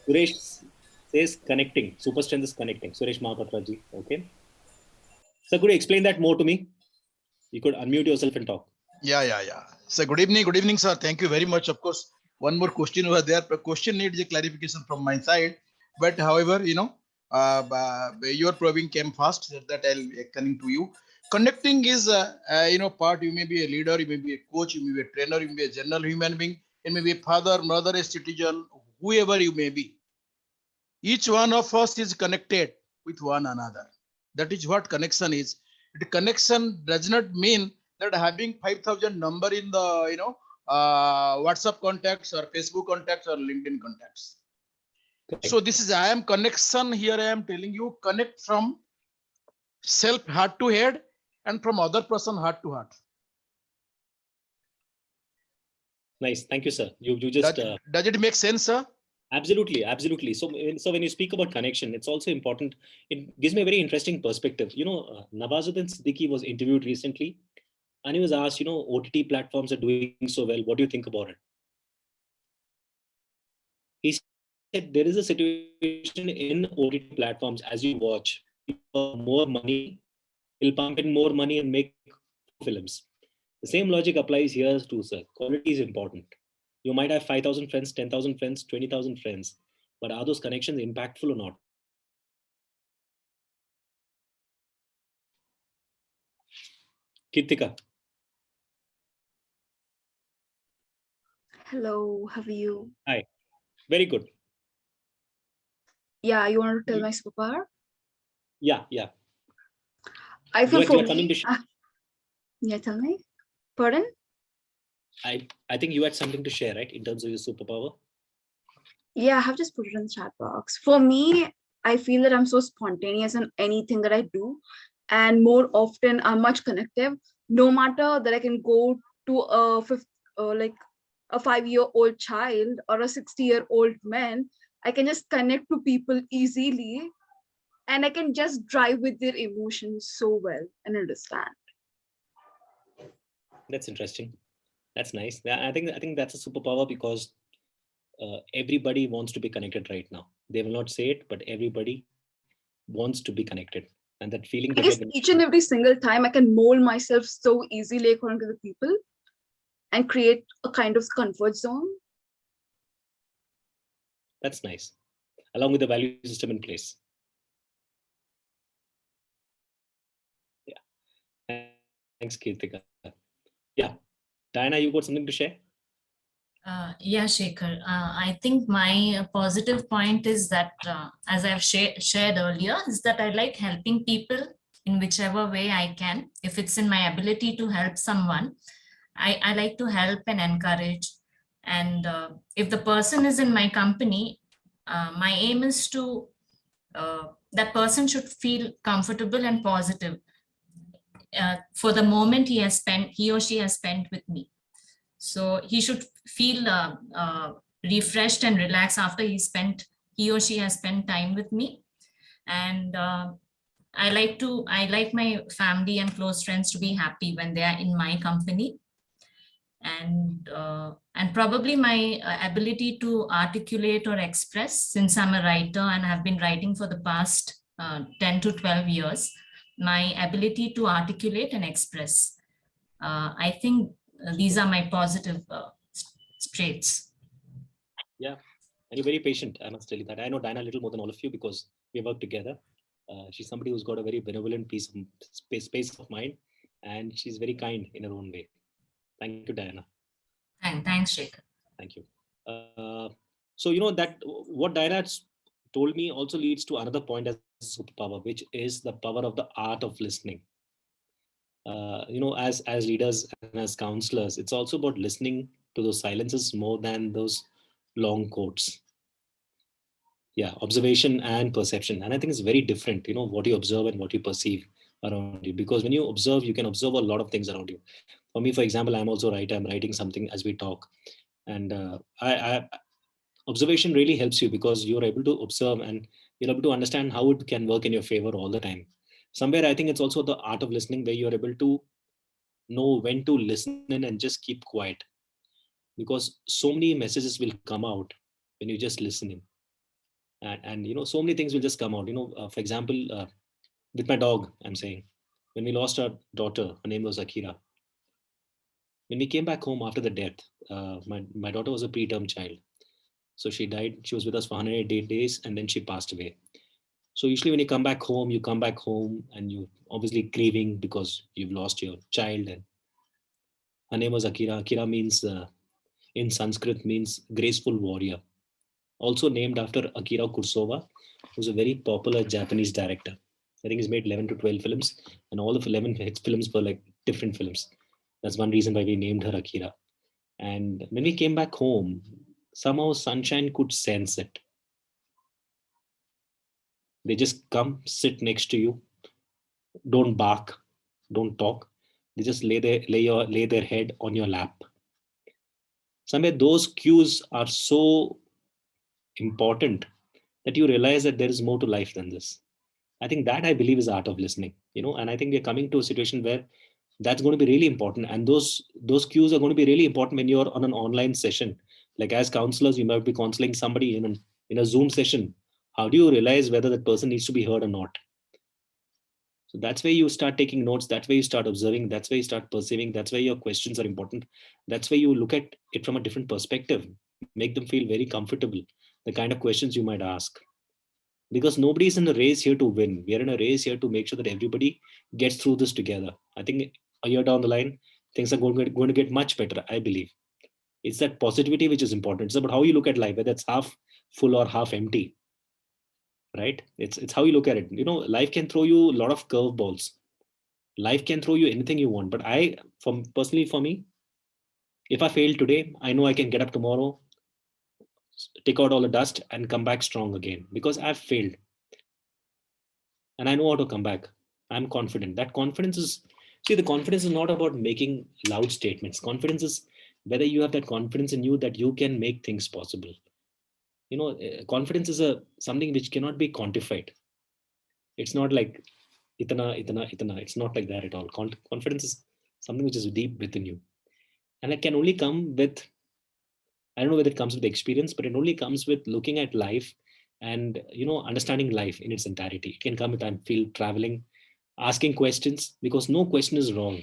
Suresh says connecting. Super strength is connecting. Suresh Mahapatraji. Okay. So could you explain that more to me? You could unmute yourself and talk. Yeah. So good evening, sir. Thank you very much. Of course, one more question over there. The question needs a clarification from my side. But however, your probing came fast. That I'll coming to you. Connecting is, part. You may be a leader, you may be a coach, you may be a trainer, you may be a general human being, you may be a father, mother, a citizen, whoever you may be. Each one of us is connected with one another. That is what connection is. The connection does not mean that having 5,000 number in the WhatsApp contacts or Facebook contacts or LinkedIn contacts. So this is I am connection here. I am telling you, connect from self heart to head and from other person heart to heart. Nice, thank you, sir. You just does it make sense, sir? Absolutely. So when you speak about connection, it's also important. It gives me a very interesting perspective. Nawazuddin Siddiqui was interviewed recently, and he was asked, OTT platforms are doing so well. What do you think about it? He said there is a situation in OTT platforms as you watch, more money, will pump in more money and make films. The same logic applies here too, sir. Quality is important. You might have 5,000 friends, 10,000 friends, 20,000 friends, but are those connections impactful or not? Kritika. Hello, how are you? Hi, very good. Yeah, you want to tell my superpower? Yeah. I feel for something me. to share. Yeah, tell me. Pardon? I think you had something to share, right, in terms of your superpower? Yeah, I have just put it in the chat box. For me, I feel that I'm so spontaneous in anything that I do. And more often, I'm much connective. No matter that I can go to a 5-year-old child or a 60-year-old man, I can just connect to people easily. And I can just drive with their emotions so well and understand. That's interesting. That's nice. I think that's a superpower because everybody wants to be connected right now. They will not say it, but everybody wants to be connected. And that feeling I guess each and every single time I can mold myself so easily according to the people and create a kind of comfort zone. That's nice. Along with the value system in place. Yeah. Thanks, Kirtika. Yeah. Diana, you got something to share? Yeah, Shekhar. I think my positive point is that, as I've shared earlier, is that I like helping people in whichever way I can. If it's in my ability to help someone, I like to help and encourage. And if the person is in my company, my aim is to, that person should feel comfortable and positive for the moment he or she has spent with me. So he should feel refreshed and relaxed after he or she has spent time with me. And I like my family and close friends to be happy when they are in my company. And probably my ability to articulate or express, since I'm a writer and have been writing for the past 10 to 12 years, my ability to articulate and express. I think these are my positive traits. Yeah, and you're very patient, I must tell you that. I know Diana a little more than all of you because we work together. She's somebody who's got a very benevolent space of mind, and she's very kind in her own way. Thank you, Diana. Thanks, Shekhar. Thank you. So that what Diana told me also leads to another point as superpower, which is the power of the art of listening. As leaders and as counselors, it's also about listening to those silences more than those long quotes. Yeah, observation and perception, and I think it's very different. What you observe and what you perceive around you, because when you observe, you can observe a lot of things around you. For me, for example, I'm also writer. I'm writing something as we talk, and I observation really helps you because you're able to observe and you're able to understand how it can work in your favor all the time. Somewhere I think it's also the art of listening, where you're able to know when to listen in and just keep quiet, because so many messages will come out when you just listen in. And so many things will just come out. For example, with my dog, I'm saying, when we lost our daughter, her name was Akira. When we came back home after the death, my daughter was a preterm child. So she died. She was with us for 108 days, and then she passed away. So usually when you come back home, and you obviously grieving because you've lost your child. And her name was Akira. Akira means, in Sanskrit, means graceful warrior. Also named after Akira Kurosawa, who's a very popular Japanese director. I think he's made 11 to 12 films, and all of 11 films were like different films. That's one reason why we named her Akira. And when we came back home, somehow Sunshine could sense it. They just come, sit next to you, don't bark, don't talk. They just lay their head on your lap. Somewhere those cues are so important that you realize that there is more to life than this. I think that, I believe, is art of listening. And I think we're coming to a situation where that's going to be really important. And those cues are going to be really important when you're on an online session. Like as counselors, you might be counseling somebody in a Zoom session. How do you realize whether that person needs to be heard or not? So that's where you start taking notes. That's where you start observing. That's where you start perceiving. That's where your questions are important. That's where you look at it from a different perspective, make them feel very comfortable, the kind of questions you might ask. Because nobody is in a race here to win. We are in a race here to make sure that everybody gets through this together. I think a year down the line, things are going to get much better, I believe. It's that positivity which is important. It's about how you look at life, whether it's half full or half empty. Right? It's how you look at it. Life can throw you a lot of curveballs. Life can throw you anything you want. But personally, for me, if I fail today, I know I can get up tomorrow, take out all the dust, and come back strong again, because I've failed. And I know how to come back. I'm confident. That confidence is, the confidence is not about making loud statements. Confidence is whether you have that confidence in you that you can make things possible. Confidence is something which cannot be quantified. It's not like itana, itana, itana. It's not like that at all. Confidence is something which is deep within you. And it can only come with, I don't know whether it comes with experience, but it only comes with looking at life and, understanding life in its entirety. It can come with, traveling, asking questions, because no question is wrong.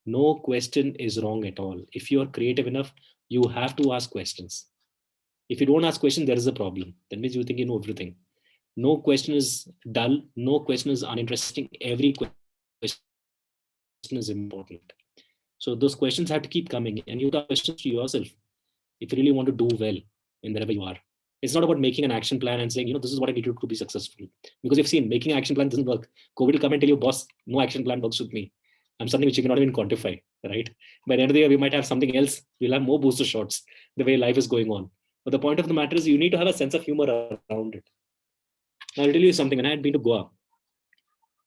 No question is wrong at all. If you are creative enough, you have to ask questions. If you don't ask questions, there is a problem. That means you think you know everything. No question is dull. No question is uninteresting. Every question is important. So those questions have to keep coming, and you have to ask questions to yourself if you really want to do well in wherever you are. It's not about making an action plan and saying, this is what I need to do to be successful. Because you've seen making an action plan doesn't work. COVID will come and tell you, boss, no action plan works with me. I'm something which you cannot even quantify, right? By the end of the year, we might have something else. We'll have more booster shots the way life is going on. But the point of the matter is you need to have a sense of humor around it. Now, I'll tell you something. When I had been to Goa,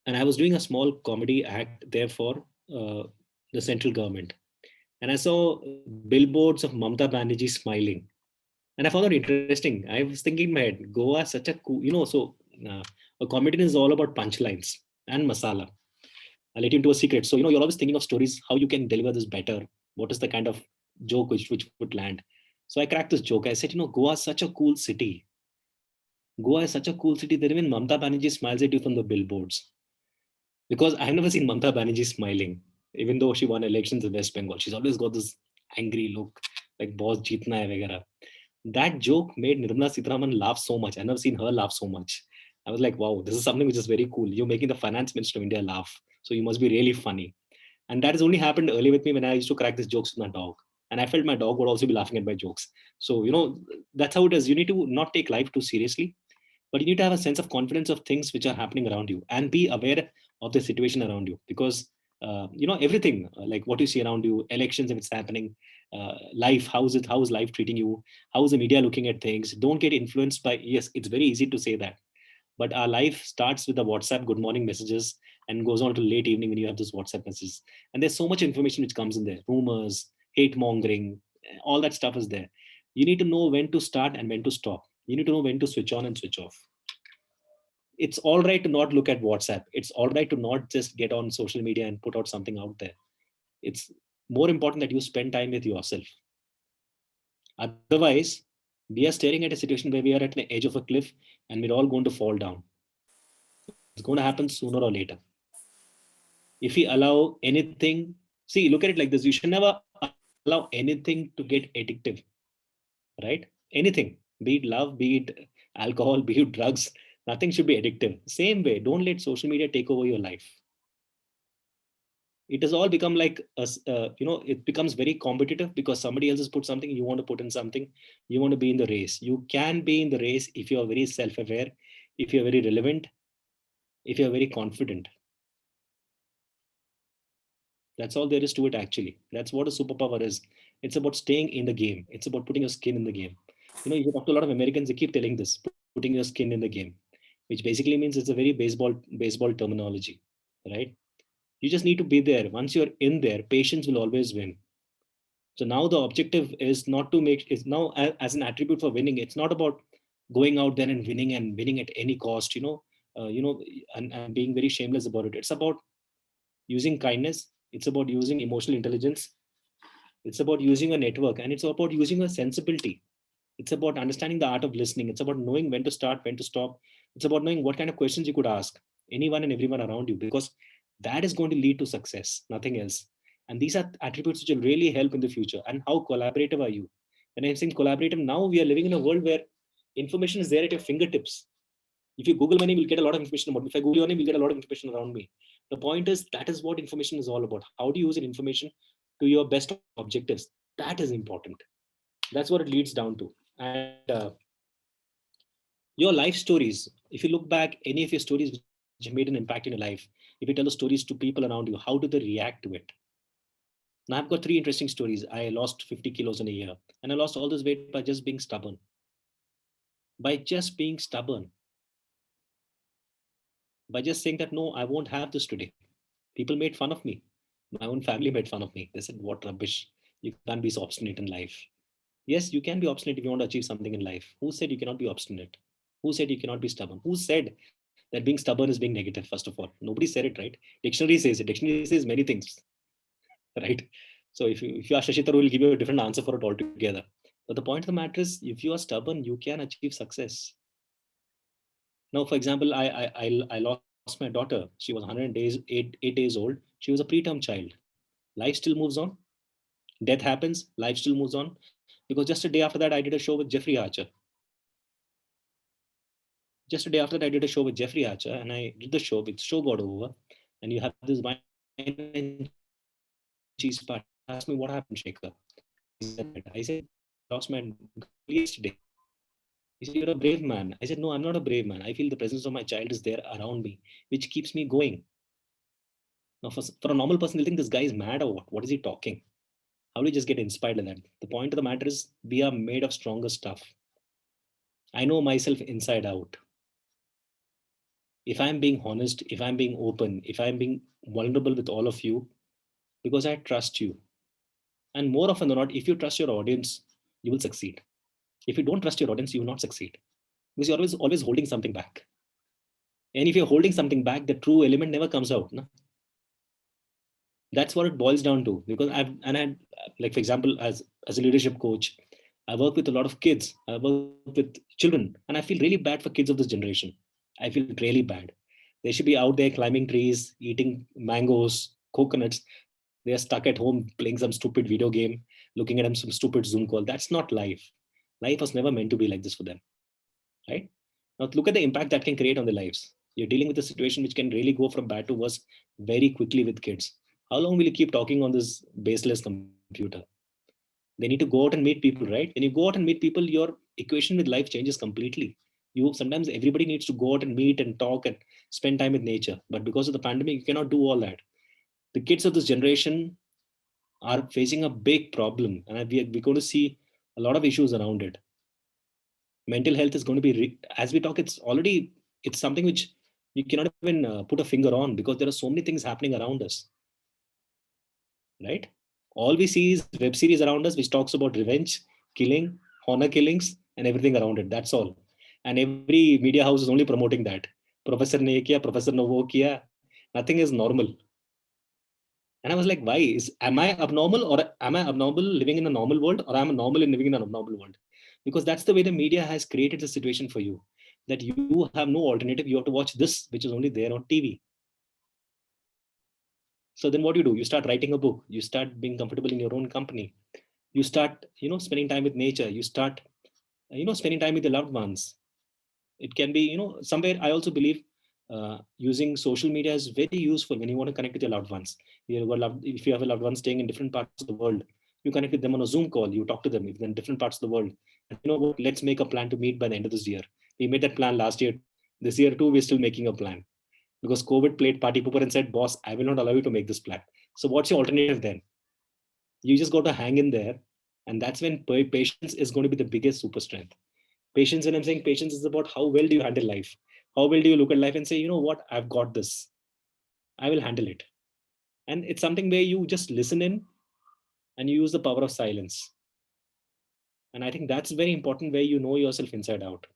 and I was doing a small comedy act there for the central government. And I saw billboards of Mamata Banerjee smiling. And I found that interesting. I was thinking in my head, Goa is such a cool, a comedian is all about punchlines and masala. I'll let you into a secret. So, you're always thinking of stories, how you can deliver this better. What is the kind of joke which would land? So I cracked this joke. I said, Goa is such a cool city. Goa is such a cool city that even Mamata Banerjee smiles at you from the billboards. Because I've never seen Mamata Banerjee smiling, even though she won elections in West Bengal. She's always got this angry look, like boss jeetna hai vagara. That joke made Nirmala Sitharaman laugh so much. I've never seen her laugh so much. I was like, wow, this is something which is very cool. You're making the finance minister of India laugh. So you must be really funny. And that has only happened earlier with me when I used to crack these jokes with my dog. And I felt my dog would also be laughing at my jokes. So, that's how it is. You need to not take life too seriously. but you need to have a sense of confidence of things which are happening around you and be aware of the situation around you, because everything, like what you see around you, elections if it's happening, life, how is life treating you, how is the media looking at things. Don't get influenced by, yes, it's very easy to say that, but our life starts with the WhatsApp good morning messages and goes on to late evening when you have those WhatsApp messages, and there's so much information which comes in there, rumors, hate mongering, all that stuff is there. You need to know when to start and when to stop. You need to know when to switch on and switch off. It's all right to not look at WhatsApp. It's all right to not just get on social media and put out something out there. It's more important that you spend time with yourself. Otherwise, we are staring at a situation where we are at the edge of a cliff and we're all going to fall down. It's going to happen sooner or later. If we allow anything, see, look at it like this. You should never allow anything to get addictive, right? Anything, be it love, be it alcohol, be it drugs, nothing should be addictive. Same way, don't let social media take over your life. It has all become like, it becomes very competitive because somebody else has put something, you want to put in something, you want to be in the race. You can be in the race if you are very self-aware, if you're very relevant, if you're very confident. That's all there is to it, actually. That's what a superpower is. It's about staying in the game. It's about putting your skin in the game. You talk to a lot of Americans, they keep telling this, putting your skin in the game, which basically means it's a very baseball terminology, right? You just need to be there. Once you're in there, patience will always win. So now the objective is not to make, is now as an attribute for winning. It's not about going out there and winning at any cost, and being very shameless about it. It's about using kindness. It's about using emotional intelligence. It's about using a network, and it's about using a sensibility. It's about understanding the art of listening. It's about knowing when to start, when to stop. It's about knowing what kind of questions you could ask anyone and everyone around you, because that is going to lead to success, nothing else. And these are attributes which will really help in the future. And how collaborative are you? When I'm saying collaborative, now we are living in a world where information is there at your fingertips. If you Google my name, you'll get a lot of information about me. If I Google your name, you'll get a lot of information around me. The point is, that is what information is all about. How do you use information to your best objectives? That is important. That's what it leads down to. And your life stories, if you look back, any of your stories which have made an impact in your life, if you tell the stories to people around you, how do they react to it? Now, I've got 3 interesting stories. I lost 50 kilos in a year, and I lost all this weight by just being stubborn. By just being stubborn. By just saying that, no, I won't have this today. People made fun of me. My own family made fun of me. They said, what rubbish. You can't be so obstinate in life. Yes, you can be obstinate if you want to achieve something in life. Who said you cannot be obstinate? Who said you cannot be stubborn? Who said that being stubborn is being negative, first of all? Nobody said it, right? Dictionary says it. Dictionary says many things, right? So if you ask Shashi Tharoor, will give you a different answer for it altogether. But the point of the matter is, if you are stubborn, you can achieve success. Now, for example, I lost my daughter. She was 8 days old. She was a preterm child. Life still moves on. Death happens. Life still moves on. Because just a day after that, I did a show with Jeffrey Archer. Just a day after that, I did a show with Jeffrey Archer, and I did the show. The show got over, and you have this wine and cheese party. Asked me what happened, Shekhar. I said, I lost my yesterday. He said, you're a brave man. I said, no, I'm not a brave man. I feel the presence of my child is there around me, which keeps me going. Now, for a normal person, they'll think this guy is mad or what? What is he talking? How do you just get inspired like that? The point of the matter is, we are made of stronger stuff. I know myself inside out. If I'm being honest, if I'm being open, if I'm being vulnerable with all of you, because I trust you. And more often than not, if you trust your audience, you will succeed. If you don't trust your audience, you will not succeed. Because you're always holding something back. And if you're holding something back, the true element never comes out. No? That's what it boils down to. Because like, for example, as a leadership coach, I work with a lot of kids. I work with children, and I feel really bad for kids of this generation. I feel really bad. They should be out there climbing trees, eating mangoes, coconuts. They are stuck at home playing some stupid video game, looking at some stupid Zoom call. That's not life. Life was never meant to be like this for them, right? Now look at the impact that can create on their lives. You're dealing with a situation which can really go from bad to worse very quickly with kids. How long will you keep talking on this baseless computer? They need to go out and meet people, right? When you go out and meet people, your equation with life changes completely. Sometimes everybody needs to go out and meet and talk and spend time with nature. But because of the pandemic, you cannot do all that. The kids of this generation are facing a big problem, and we're going to see a lot of issues around it. Mental health is going to be, as we talk, it's something which you cannot even put a finger on, because there are so many things happening around us, right? All we see is web series around us which talks about revenge, killing, honor killings, and everything around it. That's all. And every media house is only promoting that. Professor ne kiya, professor ne wo kiya. Nothing is normal. And I was like, why? Am I abnormal, or am I abnormal living in a normal world, or am I normal in living in an abnormal world? Because that's the way the media has created the situation for you, that you have no alternative. You have to watch this, which is only there on TV. So then what do? You start writing a book. You start being comfortable in your own company. You start, spending time with nature. You start, spending time with your loved ones. It can be, somewhere I also believe using social media is very useful when you want to connect with your loved ones. If you have a loved one staying in different parts of the world, you connect with them on a Zoom call. You talk to them if they're in different parts of the world. And you know what? Let's make a plan to meet by the end of this year. We made that plan last year. This year too, we're still making a plan, because COVID played party pooper and said, boss, I will not allow you to make this plan. So what's your alternative then? You just got to hang in there. And that's when patience is going to be the biggest super strength. Patience, when I'm saying patience, is about how well do you handle life? How well do you look at life and say, you know what, I've got this. I will handle it. And it's something where you just listen in and you use the power of silence. And I think that's very important, where you know yourself inside out.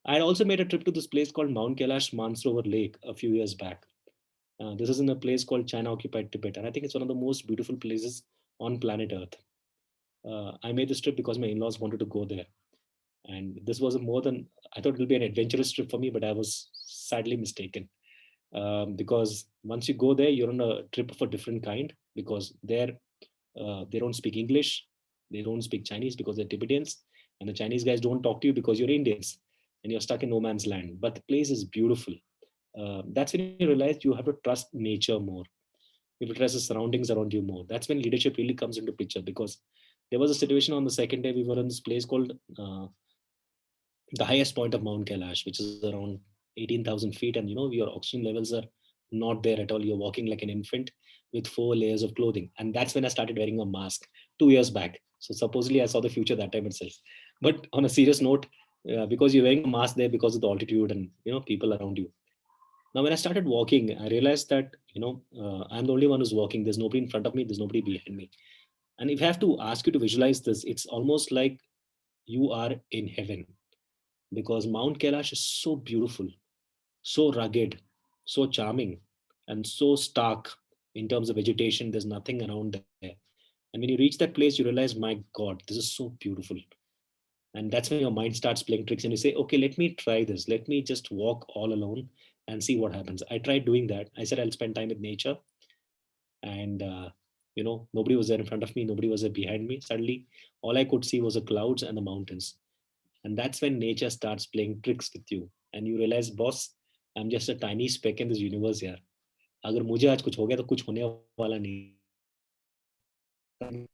I also made a trip to this place called Mount Kailash, Manslaughter Lake, a few years back. This is in a place called China-occupied Tibet. And I think it's one of the most beautiful places on planet Earth. I made this trip because my in-laws wanted to go there. And this was I thought it would be an adventurous trip for me, but I was sadly mistaken. Because once you go there, you're on a trip of a different kind, because they don't speak English. They don't speak Chinese because they're Tibetans. And the Chinese guys don't talk to you because you're Indians and you're stuck in no man's land. But the place is beautiful. That's when you realize you have to trust nature more. You have to trust the surroundings around you more. That's when leadership really comes into picture, because there was a situation on the second day. We were in this place called the highest point of Mount Kailash, which is around 18,000 feet. And your oxygen levels are not there at all. You're walking like an infant with 4 layers of clothing. And that's when I started wearing a mask 2 years back. So supposedly I saw the future that time itself. But on a serious note, because you're wearing a mask there because of the altitude and people around you. Now, when I started walking, I realized that, I'm the only one who's walking. There's nobody in front of me. There's nobody behind me. And if I have to ask you to visualize this, it's almost like you are in heaven, because Mount Kailash is so beautiful, so rugged, so charming, and so stark in terms of vegetation. There's nothing around there. And when you reach that place, you realize, my God, this is so beautiful. And that's when your mind starts playing tricks and you say, okay, let me try this. Let me just walk all alone and see what happens. I tried doing that. I said, I'll spend time with nature. And, nobody was there in front of me. Nobody was there behind me. Suddenly, all I could see was the clouds and the mountains. And that's when nature starts playing tricks with you. And you realize, boss, I'm just a tiny speck in this universe here. अगर मुझे आज कुछ हो गया तो कुछ होने वाला नहीं. And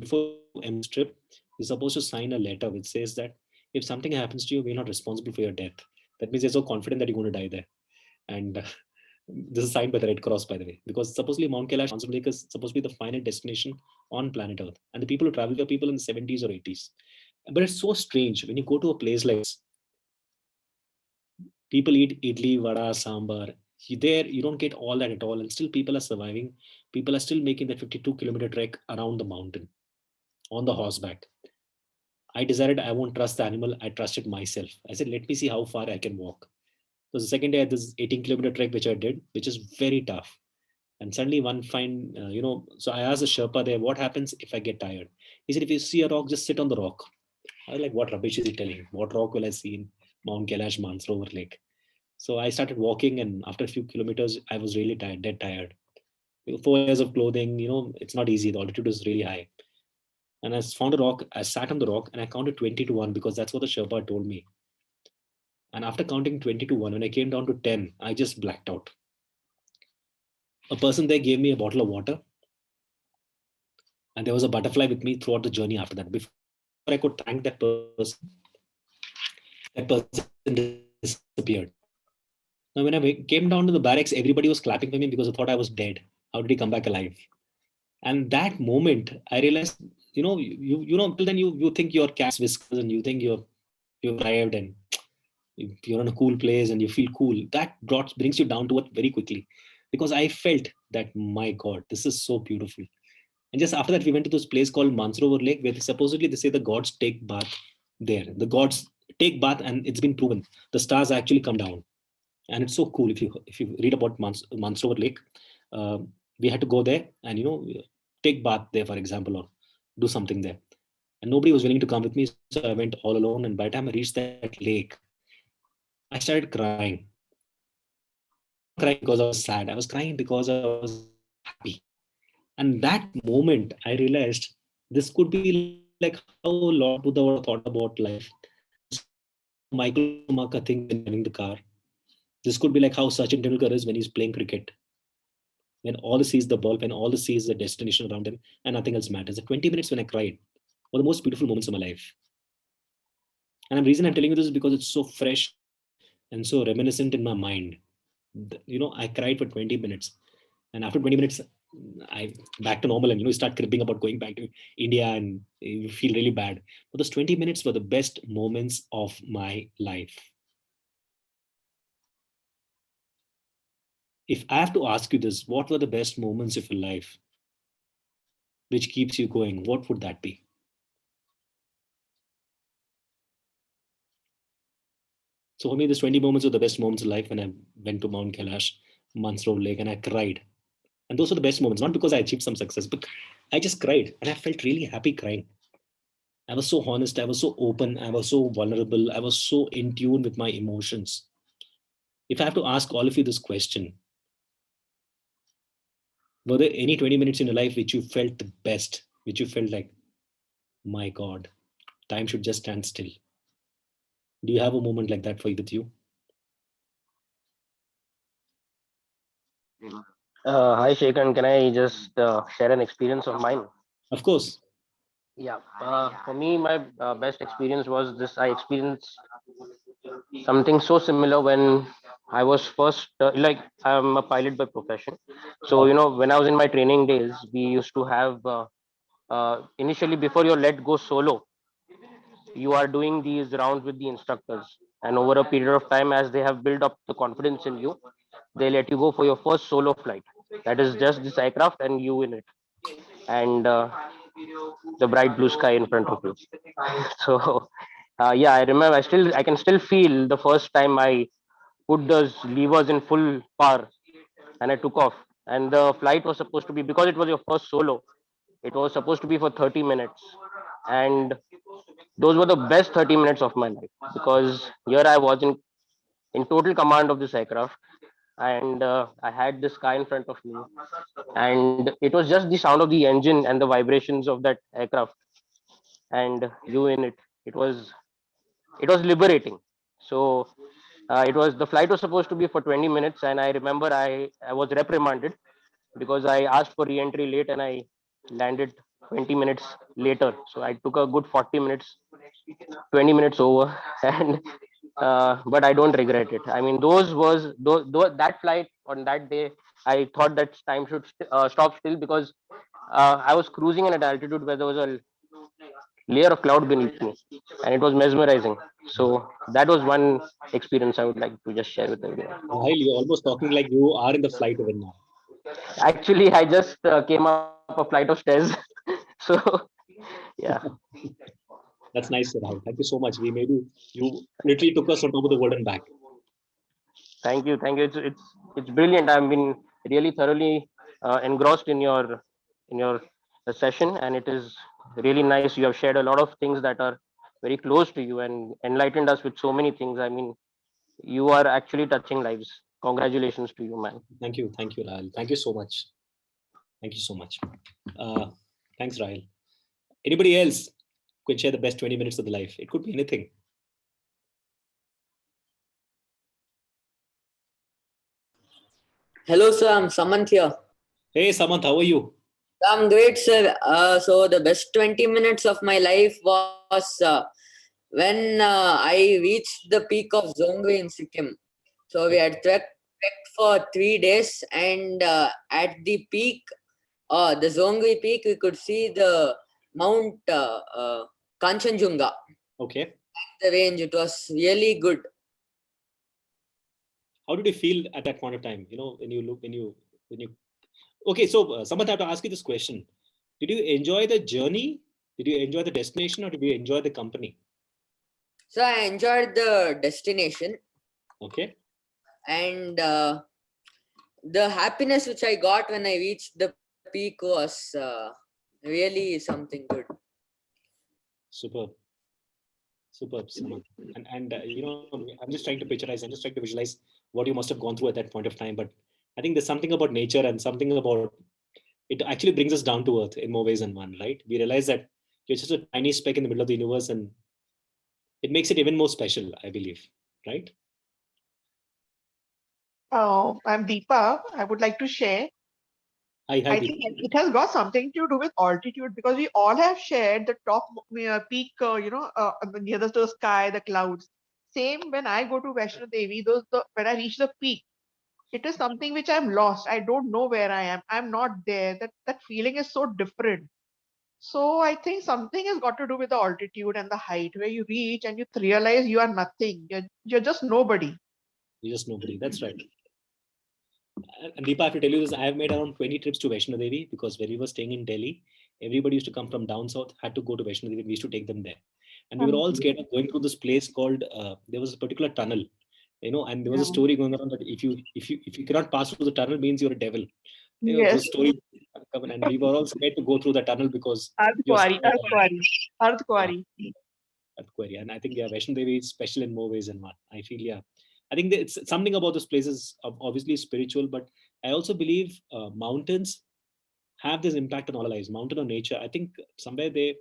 before end trip, you're supposed to sign a letter which says that if something happens to you, we're not responsible for your death. That means you're so confident that you're going to die there. And this is signed by the Red Cross, by the way, because supposedly Mount Kailash is supposed to be the final destination on planet Earth. And the people who travel are people in the 70s or 80s. But it's so strange when you go to a place like this. People eat idli, vada, sambar. There, you don't get all that at all. And still people are surviving. People are still making that 52-kilometer trek around the mountain on the horseback. I decided I won't trust the animal. I trusted myself. I said, let me see how far I can walk. So the second day, I had this 18-kilometer trek, which I did, which is very tough. And suddenly one fine, so I asked the Sherpa there, what happens if I get tired? He said, if you see a rock, just sit on the rock. I was like, what rubbish is he telling? What rock will I see in Mount Kailash, Manslaughter Lake? So I started walking, and after a few kilometers, I was really tired, dead tired. 4 layers of clothing, it's not easy. The altitude is really high. And I found a rock. I sat on the rock and I counted 20 to 1 because that's what the Sherpa told me. And after counting 20 to 1, when I came down to 10, I just blacked out. A person there gave me a bottle of water. And there was a butterfly with me throughout the journey after that. Before I could thank that person disappeared. Now, when I came down to the barracks, everybody was clapping for me because they thought I was dead. How did he come back alive? And that moment, I realized, till then you think you're cat's whiskers and you think you've arrived and you're in a cool place and you feel cool. That brings you down to earth very quickly, because I felt that, my God, this is so beautiful. And just after that, we went to this place called Manslaughter Lake, where supposedly they say the gods take bath there. The gods take bath, and it's been proven. The stars actually come down, and it's so cool. If you read about Manslaughter Lake, we had to go there and take bath there, for example, or do something there. And nobody was willing to come with me, so I went all alone. And by the time I reached that lake, I started crying. Crying because I was sad. I was crying because I was happy. And that moment, I realized this could be like how Lord Buddha would have thought about life. Michael Schumacher thinks when driving the car. This could be like how Sachin Tendulkar is when he's playing cricket. When all he sees the ball, when all he sees the destination around him, and nothing else matters. The 20 minutes when I cried were the most beautiful moments of my life. And the reason I'm telling you this is because it's so fresh and so reminiscent in my mind. I cried for 20 minutes. And after 20 minutes, I back to normal, and you start cribbing about going back to India, and you feel really bad. But those 20 minutes were the best moments of my life. If I have to ask you this, what were the best moments of your life which keeps you going? What would that be? So for me, these 20 moments were the best moments of life when I went to Mount Kailash, Manslaughter Lake, and I cried. And those were the best moments, not because I achieved some success, but I just cried, and I felt really happy crying. I was so honest, I was so open, I was so vulnerable, I was so in tune with my emotions. If I have to ask all of you this question, were there any 20 minutes in your life which you felt the best, which you felt like, my God, time should just stand still? Do you have a moment like that with you? Hi, Shekhar. Can I just share an experience of mine? Of course. Yeah. For me, my best experience was this. I experienced something so similar when I was first, I'm a pilot by profession. So, when I was in my training days, we used to have, initially, before you're let go solo, you are doing these rounds with the instructors. And over a period of time, as they have built up the confidence in you, they let you go for your first solo flight. That is just this aircraft and you in it. And the bright blue sky in front of you. So, yeah, I remember. I can still feel the first time I put those levers in full power and I took off. And the flight was supposed to be, because it was your first solo, it was supposed to be for 30 minutes. And those were the best 30 minutes of my life, because here I was in total command of this aircraft, and I had the sky in front of me, and it was just the sound of the engine and the vibrations of that aircraft and you in it. It was liberating. So the flight was supposed to be for 20 minutes, and I remember I was reprimanded because I asked for re-entry late and I landed 20 minutes later. So I took a good 40 minutes, 20 minutes over, and but I don't regret it. I mean, that flight on that day, I thought that time should stop still, because I was cruising in an altitude where there was a layer of cloud beneath me, and it was mesmerizing. So that was one experience I would like to just share with everyone. Rahil, you're almost talking like you are in the flight even now. Actually, I just came up a flight of stairs. So, yeah. That's nice, Rahil. Thank you so much. You literally took us on top of the world and back. Thank you. It's brilliant. I've been really thoroughly engrossed in your session, and it is really nice. You have shared a lot of things that are very close to you and enlightened us with so many things. I mean, you are actually touching lives. Congratulations to you, man. Thank you, Rahil. Thank you so much. Thank you so much. Thanks, Rahil. Anybody else could share the best 20 minutes of the life? It could be anything. Hello, sir. I'm Samant here. Hey, Samant, how are you? I'm great, sir. So the best 20 minutes of my life was when I reached the peak of Zongwe in Sikkim. So we had trekked for 3 days, and at the peak, the Zongwe peak, we could see the Mount Kanchenjunga, Okay. the range. It was really good. How did you feel at that point of time? When you okay, so Sampath, I have to ask you this question. Did you enjoy the journey? Did you enjoy the destination, or did you enjoy the company? So I enjoyed the destination. Okay. And the happiness which I got when I reached the peak was really something good. Superb. Sampath. And I'm just trying to picturize, I'm just trying to visualize what you must have gone through at that point of time. But I think there's something about nature and something about it actually brings us down to earth in more ways than one, right? We realize that you're just a tiny speck in the middle of the universe, and it makes it even more special, I believe, right? Oh, I'm Deepa. I would like to share. Hi, I Deepa. think it has got something to do with altitude, because we all have shared the top peak, near the sky, the clouds. Same when I go to Vaishno Devi, when I reach the peak, it is something which I'm lost. I don't know where I am. I'm not there. That feeling is so different. So I think something has got to do with the altitude and the height, where you reach and you realize you are nothing. You're just nobody. You're just nobody. That's right. And Deepa, I have to tell you this, I have made around 20 trips to Vaishno Devi, because when we were staying in Delhi, everybody used to come from down south, had to go to Vaishno Devi. We used to take them there. And we were all scared of going through this place called, there was a particular tunnel, and there was a story going around that if you cannot pass through the tunnel, means you're a devil. Yes. The story, and we were all scared to go through the tunnel because Ardhkwari. And I think, Vaishno Devi is special in more ways than one. I feel, I think it's something about those places, obviously spiritual, but I also believe mountains have this impact on our lives. Mountain or nature, I think somewhere they're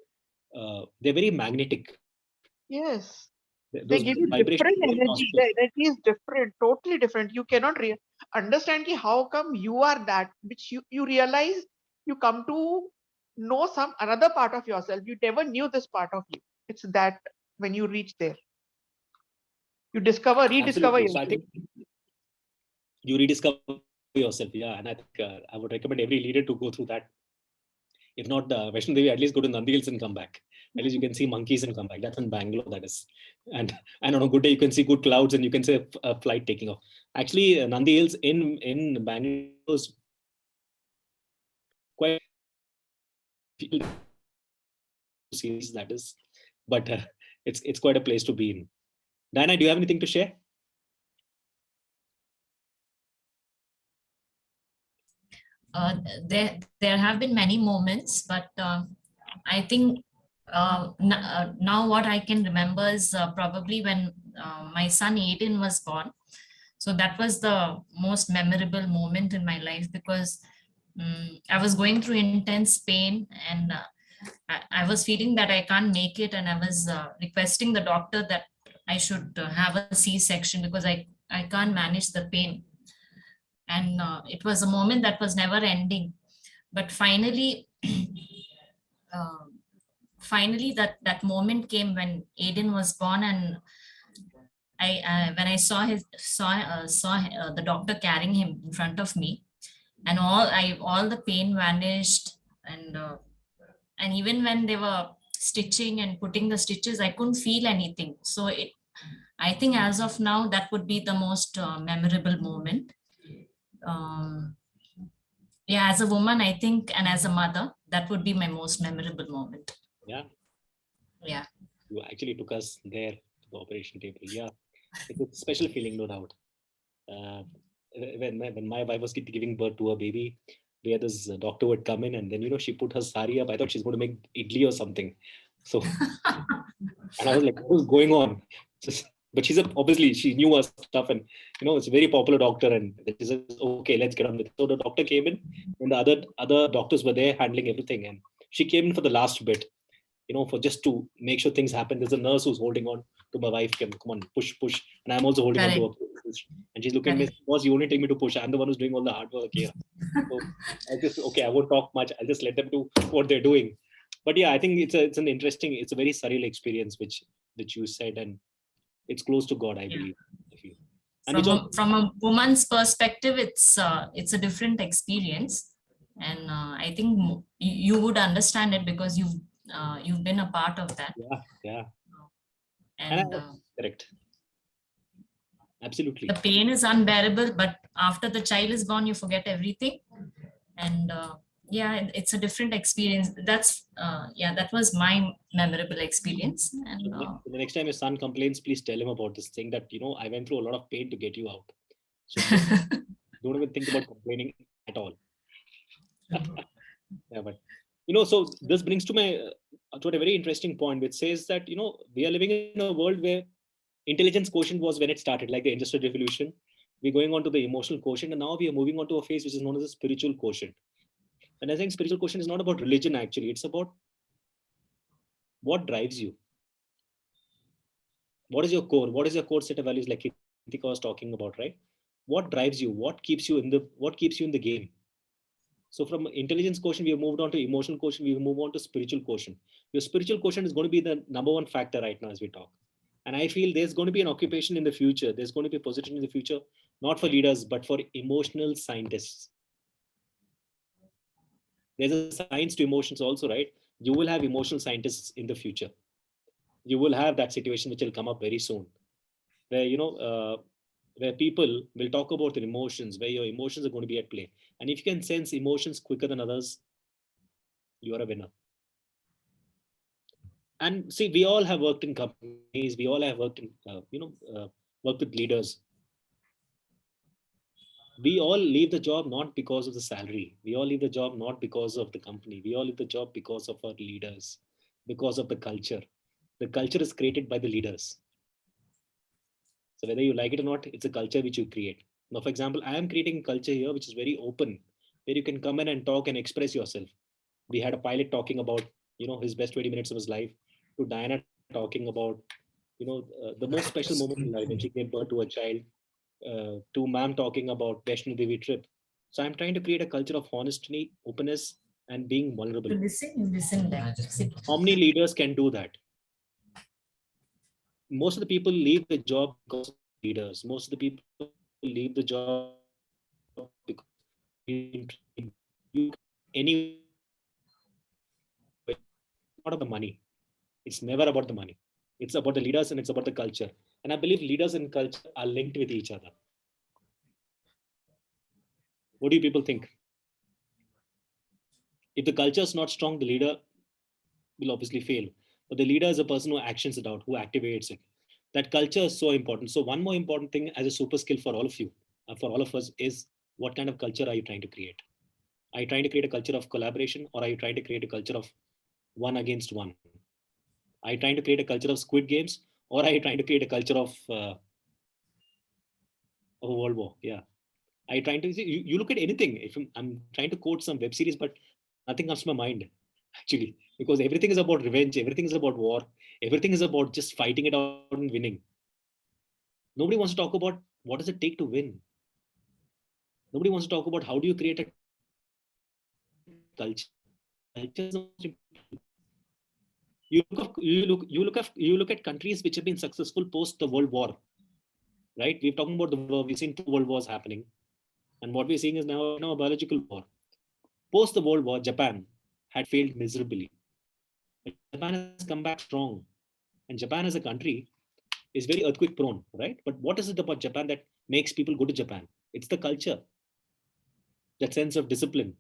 very magnetic. Yes. Those They give you different energy. positive. The energy is different, totally different. You cannot understand how come you are that, which you realize you come to know another part of yourself. You never knew this part of you. It's that when you reach there, you rediscover Absolutely. yourself. So I think you rediscover yourself, and I think I would recommend every leader to go through that. If not Vaishno Devi, at least go to Nandi Hills and come back. At least you can see monkeys and come back. That's in Bangalore, that is. And on a good day, you can see good clouds and you can see a flight taking off. Actually, Nandi Hills in Bangalore is quite series, that is. But it's quite a place to be in. Diana, do you have anything to share? There have been many moments, but I think now what I can remember is probably when my son Aiden was born. So that was the most memorable moment in my life, because I was going through intense pain, and I was feeling that I can't make it, and I was requesting the doctor that I should have a C-section because I can't manage the pain. And it was a moment that was never ending. But finally, that moment came when Aiden was born, and when I saw the doctor carrying him in front of me, and all the pain vanished, and even when they were stitching and putting the stitches, I couldn't feel anything. So I think as of now, that would be the most memorable moment. As a woman, I think, and as a mother, that would be my most memorable moment. Yeah. You actually took us there to the operation table. Yeah, it's a special feeling, no doubt. When my wife was giving birth to a baby, where this doctor would come in, and then she put her sari up. I thought she's going to make idli or something. So, and I was like, what's going on? But obviously she knew her stuff, and it's a very popular doctor, and she says, okay, let's get on with it. So the doctor came in, and the other doctors were there handling everything, and she came in for the last bit, for just to make sure things happen. There's a nurse who's holding on to my wife. Come on, push, and I'm also holding on to her. this. And she's looking at me, boss, you only take me to push. I'm the one who's doing all the hard work here. So I won't talk much. I'll just let them do what they're doing. But yeah, I think it's a very surreal experience, which you said, and it's close to God, I believe. I feel. And from a woman's perspective, it's a different experience, and I think you would understand it because you've been a part of that. Yeah. And correct. Absolutely. The pain is unbearable, but after the child is born, you forget everything. And yeah, it's a different experience. That was my memorable experience. And the next time your son complains, please tell him about this thing that, I went through a lot of pain to get you out. So don't even think about complaining at all. Yeah, but so this brings to a very interesting point, which says that we are living in a world where intelligence quotient was when it started, like the industrial revolution. We're going on to the emotional quotient, and now we are moving on to a phase which is known as the spiritual quotient. And I think spiritual quotient is not about religion, actually. It's about what drives you. What is your core? What is your core set of values, like Kritika was talking about, right? What drives you? What keeps you in the game? So from intelligence quotient, we have moved on to emotional quotient. We move on to spiritual quotient. Your spiritual quotient is going to be the number one factor right now as we talk. And I feel there's going to be an occupation in the future. There's going to be a position in the future, not for leaders, but for emotional scientists. There's a science to emotions also, right? You will have emotional scientists in the future. You will have that situation which will come up very soon, where where people will talk about their emotions, where your emotions are going to be at play. And if you can sense emotions quicker than others, you are a winner. And see, we all have worked in companies. We all have worked in, worked with leaders. We all leave the job not because of the salary. We all leave the job not because of the company. We all leave the job because of our leaders, because of the culture. The culture is created by the leaders. So whether you like it or not, it's a culture which you create. Now, for example, I am creating a culture here which is very open, where you can come in and talk and express yourself. We had a pilot talking about, his best 20 minutes of his life, to Diana talking about, the most special moment in life when she gave birth to a child, to ma'am talking about Vaishno Devi trip. So I'm trying to create a culture of honesty, openness, and being vulnerable. Listen. How many leaders can do that? Most of the people leave the job because of leaders. Most of the people leave the job because any not about the money. It's never about the money. It's about the leaders and it's about the culture. And I believe leaders and culture are linked with each other. What do you people think? If the culture is not strong, the leader will obviously fail. But the leader is a person who actions it out, who activates it. That culture is so important. So one more important thing as a super skill for all of you, for all of us, is what kind of culture are you trying to create? Are you trying to create a culture of collaboration, or are you trying to create a culture of one against one? Are you trying to create a culture of Squid Games, or are you trying to create a culture of a World War? Yeah. Are you trying to you look at anything? If I'm trying to quote some web series, but nothing comes to my mind actually, because everything is about revenge, everything is about war, everything is about just fighting it out and winning. Nobody wants to talk about what does it take to win. Nobody wants to talk about how do you create a culture. Culture is the most important. You look at countries which have been successful post the World War, right? We're talking about the war. We've seen 2 world wars happening, and what we're seeing is now a biological war. Post the World War, Japan had failed miserably. But Japan has come back strong, and Japan as a country is very earthquake prone, right? But what is it about Japan that makes people go to Japan? It's the culture, that sense of discipline,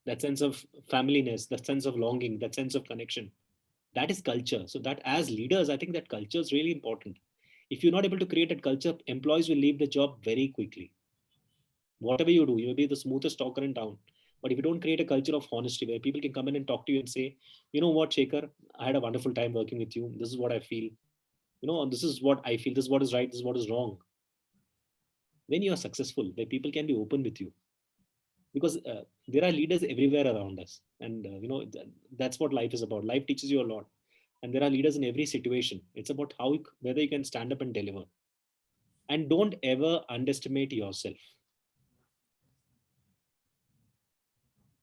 that sense of familyness, that sense of longing, that sense of connection. That is culture. So that as leaders, I think that culture is really important. If you're not able to create that culture, employees will leave the job very quickly. Whatever you do, you may be the smoothest talker in town. But if you don't create a culture of honesty where people can come in and talk to you and say, you know what, Shekhar, I had a wonderful time working with you. This is what I feel. This is what I feel. This is what is right. This is what is wrong. When you are successful, where people can be open with you, because there are leaders everywhere around us, and that's what life is about. Life teaches you a lot, and there are leaders in every situation. It's about whether you can stand up and deliver. And don't ever underestimate yourself.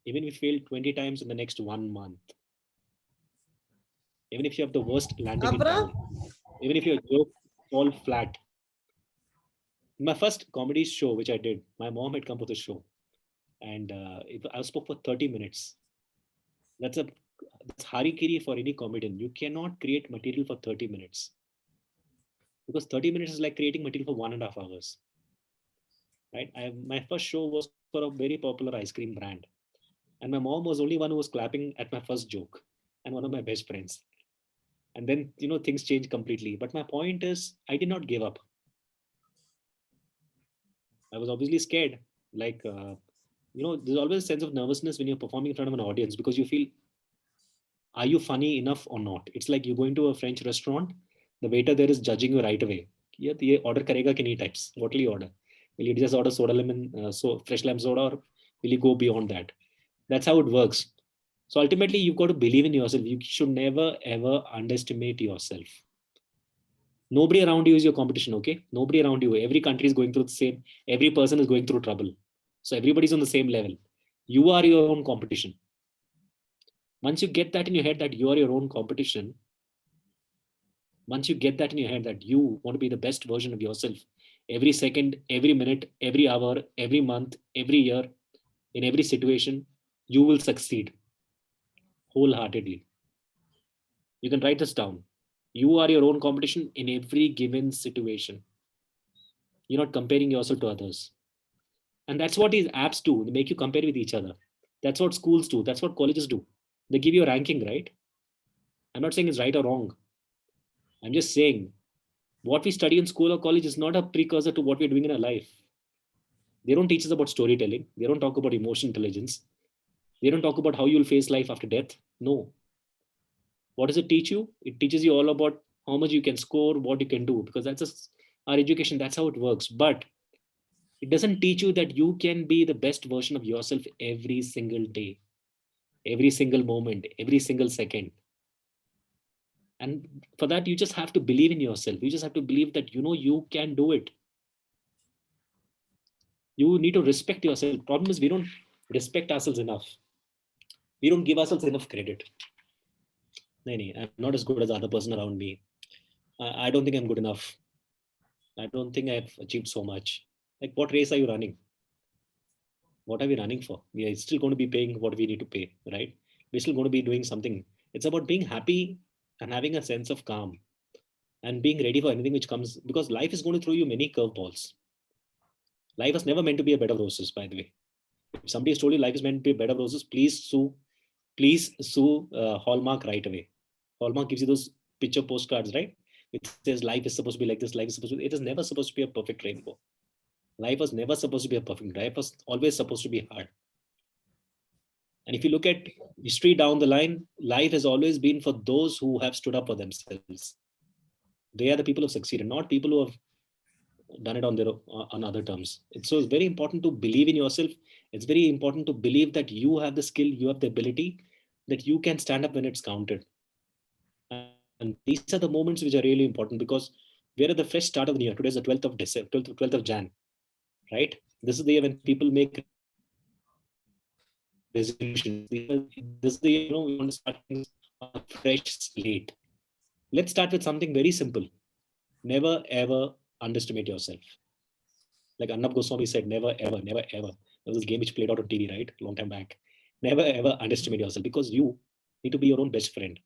Even if you fail 20 times in the next 1 month, even if you have the worst landing in town, even if your joke fall flat. In my first comedy show, which I did, my mom had come for the show, and I spoke for 30 minutes. That's harikiri for any comedian. You cannot create material for 30 minutes because 30 minutes is like creating material for 1.5 hours. Right? My first show was for a very popular ice cream brand, and my mom was only one who was clapping at my first joke, and one of my best friends. And then things changed completely. But my point is, I did not give up. I was obviously scared. Like, there's always a sense of nervousness when you're performing in front of an audience because you feel, are you funny enough or not? It's like you're going to a French restaurant, the waiter there is judging you right away. Yeah, the order karega kini types. What will you order? Will you just order soda lemon, fresh lime soda, or will you go beyond that? That's how it works. So ultimately, you've got to believe in yourself. You should never ever underestimate yourself. Nobody around you is your competition, okay? Nobody around you. Every country is going through the same. Every person is going through trouble. So everybody's on the same level. You are your own competition. Once you get that in your head that you are your own competition, once you get that in your head that you want to be the best version of yourself, every second, every minute, every hour, every month, every year, in every situation, you will succeed wholeheartedly. You can write this down. You are your own competition in every given situation. You're not comparing yourself to others. And that's what these apps do. They make you compare with each other. That's what schools do. That's what colleges do. They give you a ranking, right? I'm not saying it's right or wrong. I'm just saying what we study in school or college is not a precursor to what we're doing in our life. They don't teach us about storytelling. They don't talk about emotional intelligence. They don't talk about how you'll face life after death. No. What does it teach you? It teaches you all about how much you can score, what you can do, because that's our education. That's how it works. But it doesn't teach you that you can be the best version of yourself every single day, every single moment, every single second. And for that, you just have to believe in yourself. You just have to believe that you can do it. You need to respect yourself. Problem is we don't respect ourselves enough. We don't give ourselves enough credit. I'm not as good as the other person around me. I don't think I'm good enough. I don't think I've achieved so much. Like, what race are you running? What are we running for? We are still going to be paying what we need to pay, right? We're still going to be doing something. It's about being happy and having a sense of calm and being ready for anything which comes, because life is going to throw you many curveballs. Life was never meant to be a bed of roses, by the way. If somebody has told you life is meant to be a bed of roses, please sue Hallmark right away. Hallmark gives you those picture postcards, right? It says life is supposed to be like this, life is supposed to be, it is never supposed to be a perfect rainbow. Life was never supposed to be a perfect. Life was always supposed to be hard. And if you look at history down the line, life has always been for those who have stood up for themselves. They are the people who have succeeded, not people who have done it on other terms. So it's very important to believe in yourself. It's very important to believe that you have the skill, you have the ability, that you can stand up when it's counted. And these are the moments which are really important, because we're at the fresh start of the year. Today is the 12th of December, 12th of Jan, right? This is the year when people make resolutions. This is the year, we want to start things on a fresh slate. Let's start with something very simple. Never ever underestimate yourself. Like Arnab Goswami said, never ever, never ever. There was this game which played out on TV, right? A long time back. Never ever underestimate yourself, because you need to be your own best friend.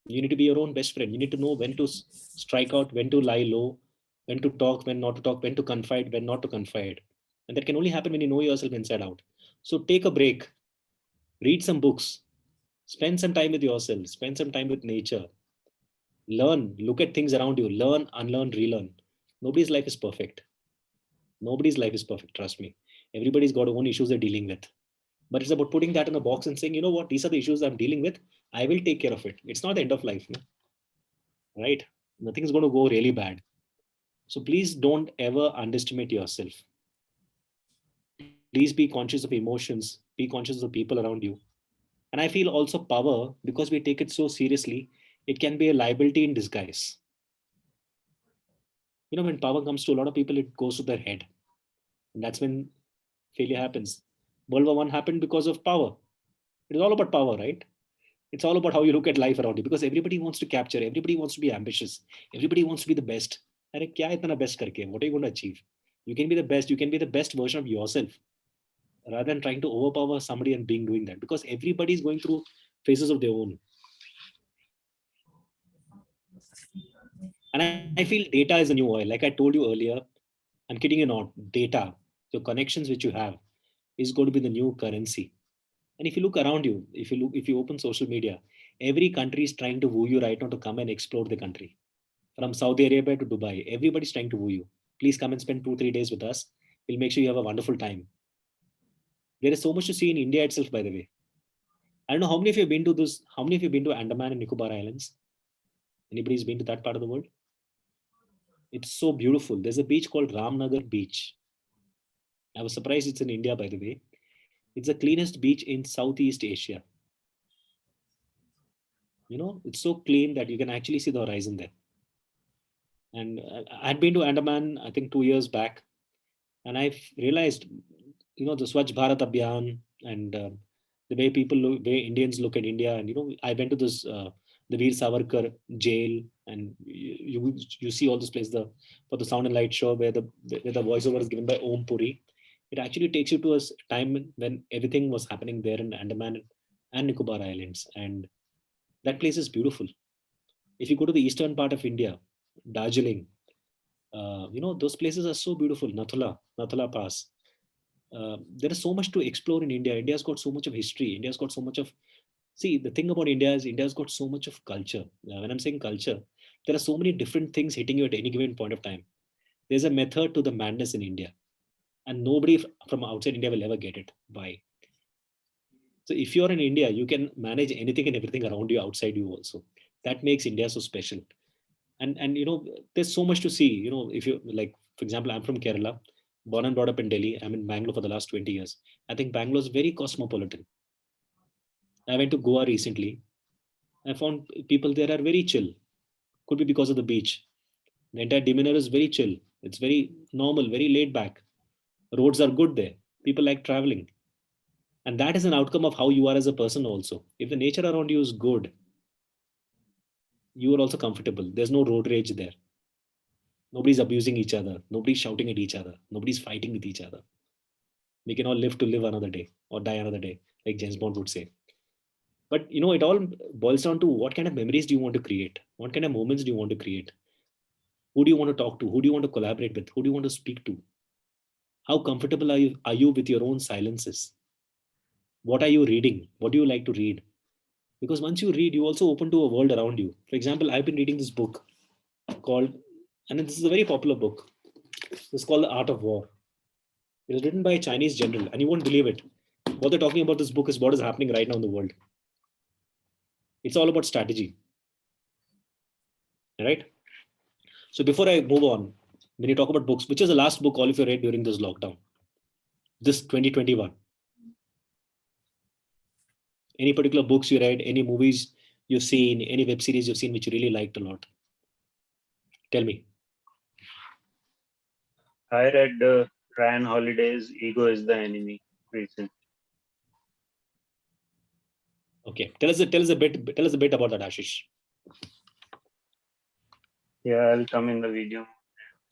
You need to be your own best friend. You need to know when to strike out, when to lie low, when to talk, when not to talk, when to confide, when not to confide. And that can only happen when you know yourself inside out. So take a break, read some books, spend some time with yourself, spend some time with nature, learn, look at things around you, learn, unlearn, relearn. Nobody's life is perfect. Nobody's life is perfect, trust me. Everybody's got own issues they're dealing with. But it's about putting that in a box and saying, you know what, these are the issues I'm dealing with. I will take care of it. It's not the end of life, no? Right? Nothing's going to go really bad. So please don't ever underestimate yourself. Please be conscious of emotions, be conscious of the people around you. And I feel also power, because we take it so seriously, it can be a liability in disguise. when power comes to a lot of people, it goes to their head. And that's when failure happens. World War I happened because of power. It is all about power, right? It's all about how you look at life around you, because everybody wants to capture, everybody wants to be ambitious, everybody wants to be the best. Arey, kya itna best karke? What are you going to achieve? You can be the best. You can be the best version of yourself, rather than trying to overpower somebody and doing that, because everybody is going through phases of their own. And I feel data is a new oil. Like I told you earlier, I'm kidding you not. Data, your connections which you have, is going to be the new currency. And if you look around you, if you open social media, every country is trying to woo you right now to come and explore the country. From Saudi Arabia to Dubai, everybody's trying to woo you. Please come and spend 2-3 days with us. We'll make sure you have a wonderful time. There is so much to see in India itself, by the way. I don't know how many of you have been to this. How many of you have been to Andaman and Nicobar Islands? Anybody's been to that part of the world? It's so beautiful. There's a beach called Ramnagar Beach. I was surprised it's in India, by the way. It's the cleanest beach in Southeast Asia. It's so clean that you can actually see the horizon there. And I'd been to Andaman, I think 2 years back, and I realized, the Swachh Bharat Abhiyan and the way way Indians look at India. And I went to this the Veer Savarkar jail, and you see all this place for the Sound and Light show where the voiceover is given by Om Puri. It actually takes you to a time when everything was happening there in Andaman and Nicobar Islands, and that place is beautiful. If you go to the eastern part of India, Darjeeling, those places are so beautiful. Nathula Pass. There is so much to explore in India. India's got so much of history. India's got so much of. See, the thing about India is India's got so much of culture. When I'm saying culture, there are so many different things hitting you at any given point of time. There's a method to the madness in India, and nobody from outside India will ever get it. Why? So if you're in India, you can manage anything and everything around you outside you also. That makes India so special. And there's so much to see. If you like, for example, I'm from Kerala, born and brought up in Delhi. I'm in Bangalore for the last 20 years. I think Bangalore is very cosmopolitan. I went to Goa recently. I found people there are very chill. Could be because of the beach. The entire demeanor is very chill. It's very normal, very laid back. Roads are good there. People like traveling. And that is an outcome of how you are as a person also. If the nature around you is good, you are also comfortable. There's no road rage there. Nobody's abusing each other. Nobody's shouting at each other. Nobody's fighting with each other. We can all live to live another day or die another day, like James Bond would say. But it all boils down to what kind of memories do you want to create? What kind of moments do you want to create? Who do you want to talk to? Who do you want to collaborate with? Who do you want to speak to? How comfortable are you with your own silences? What are you reading? What do you like to read? Because once you read, you also open to a world around you. For example, I've been reading this book called, and this is a very popular book. It's called The Art of War. It was written by a Chinese general, and you won't believe it. What they're talking about this book is what is happening right now in the world. It's all about strategy. All right? So before I move on, when you talk about books, which is the last book all of you read during this lockdown? This 2021. Any particular books you read, any movies you've seen, any web series you've seen which you really liked a lot? Tell me. I read Ryan Holiday's Ego is the Enemy recently. Okay. Tell us a bit about that, Ashish. Yeah, I'll come in the video.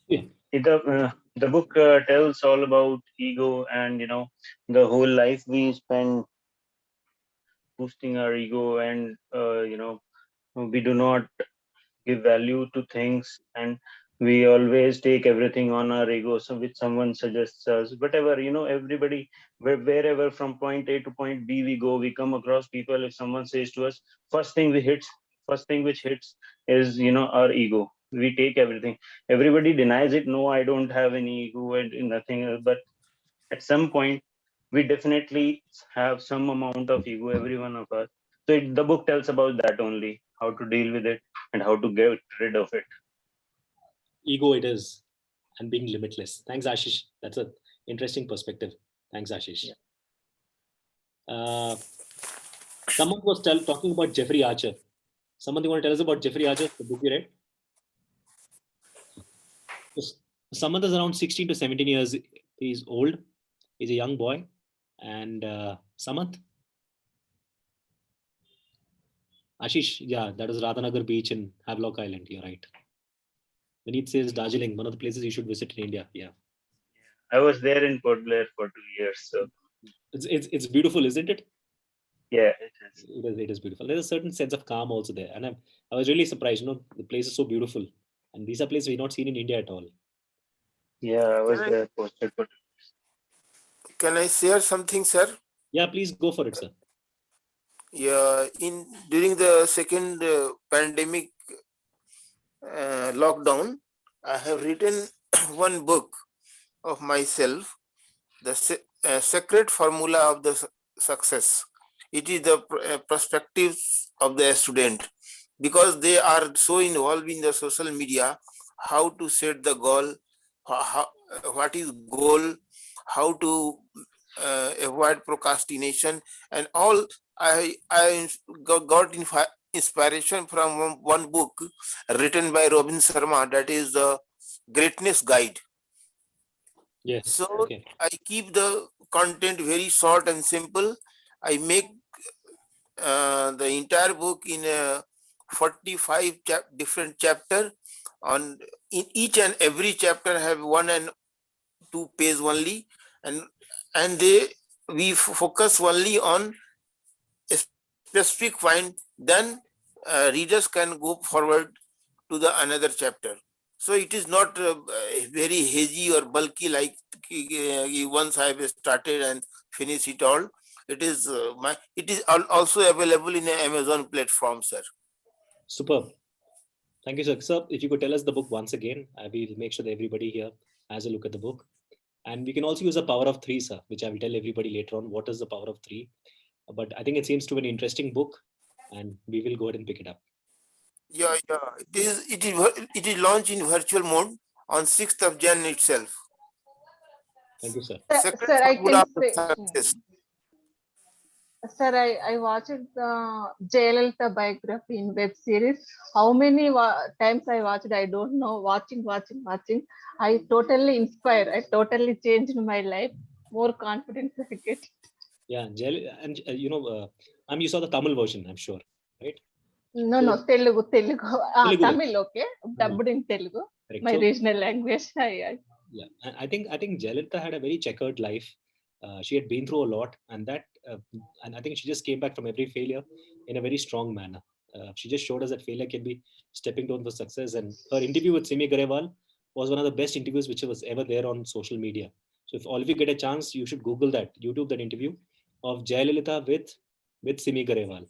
Yeah. The book tells all about ego and the whole life we spend boosting our ego, and we do not give value to things, and we always take everything on our ego. So which someone suggests us, whatever, everybody, wherever from point A to point B we go, we come across people. If someone says to us, first thing which hits is our ego. We take everything. Everybody denies it. No, I don't have any ego and nothing else. But at some point we definitely have some amount of ego, every one of us. So the book tells about that only, how to deal with it and how to get rid of it. Ego it is, and being limitless. Thanks, Ashish. That's an interesting perspective. Thanks, Ashish. Yeah. Someone was talking about Jeffrey Archer. Someone, you want to tell us about Jeffrey Archer, the book you read? Samanth is around 16 to 17 years. He's old. He's a young boy. And Samanth? Ashish, yeah, that is Radhanagar Beach in Havelock Island. You're right. Vineet says Darjeeling, one of the places you should visit in India. Yeah. I was there in Port Blair for 2 years. So It's beautiful, isn't it? yeah, it is. It is beautiful. There's a certain sense of calm also there. And I was really surprised, the place is so beautiful. And these are places we've not seen in India at all. Yeah, I was there posted for 2 years. Can I share something, sir? Yeah, please go for it, sir. Yeah, during the second pandemic lockdown, I have written one book of myself, the secret formula of the success. It is the perspectives of the student, because they are so involved in the social media. How to set the goal, what is goal, how to avoid procrastination, and all. I got inspiration from one book written by Robin Sharma, that is the Greatness Guide. Yes. So okay. I keep the content very short and simple. I make the entire book in 45 different chapter. On in each and every chapter have 1 and 2 page only, and we focus only on a specific point. Then readers can go forward to the another chapter. So it is not very hazy or bulky like once I have started and finish it all. It is also available in Amazon platform, sir. Superb. Thank you, sir. Sir, if you could tell us the book once again, I will make sure that everybody here has a look at the book. And we can also use the power of 3, sir, which I will tell everybody later on. What is the power of 3? But I think it seems to be an interesting book, and we will go ahead and pick it up. Yeah. It is launched in virtual mode on 6th of January itself. Thank you, sir. Sir, I can say. Success. Sir, I watched the Jayalalitha biography in web series. How many times I watched, I don't know. Watching. I totally inspired. I totally changed my life. More confidence I get. Yeah, and you saw the Tamil version, I'm sure, right? No, Telugu. Telugu. Tamil, okay. Dubbed in Telugu. Correct. My regional language. Yeah. And I think Jayalalitha had a very checkered life. She had been through a lot, and I think she just came back from every failure in a very strong manner. She just showed us that failure can be stepping stone for success. And her interview with Simi Garewal was one of the best interviews which was ever there on social media. So if all of you get a chance, you should Google that, YouTube that interview of Jayalalitha with Simi Garewal.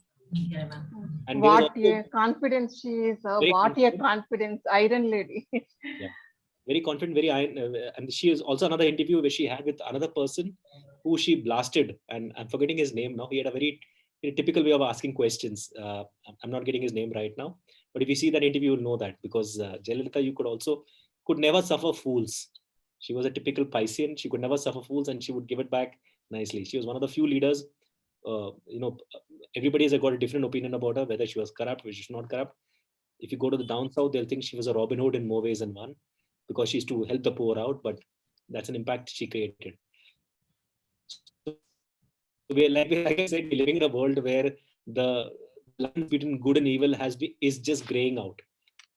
And what a confidence she is. What a confidence, iron lady. Yeah. Very confident, very iron. And she is also another interview where she had with another person who she blasted, and I'm forgetting his name now. He had a very typical way of asking questions. I'm not getting his name right now, but if you see that interview, you'll know that, because Jayalalitha, you could never suffer fools. She was a typical Piscean. She could never suffer fools, and she would give it back nicely. She was one of the few leaders. Everybody has got a different opinion about her, whether she was corrupt, whether she's not corrupt. If you go to the down south, they'll think she was a Robin Hood in more ways than one, because she used to help the poor out, but that's an impact she created. So like I said, we're living in a world where the line between good and evil is just graying out.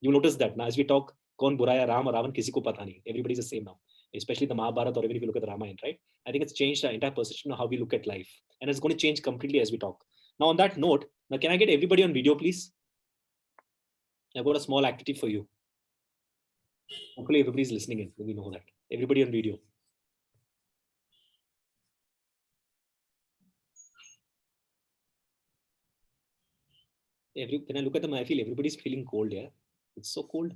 You notice that now as we talk, kaun buraya, Ram or Ravan, kisi ko pata nahi. Everybody's the same now, especially the Mahabharata, or even if you look at the Ramayana, right? I think it's changed our entire perception of how we look at life, and it's going to change completely as we talk. Now on that note, now can I get everybody on video, please? I've got a small activity for you. Hopefully everybody's listening in. We know that. Everybody on video. When I look at them, I feel everybody's feeling cold, yeah? It's so cold.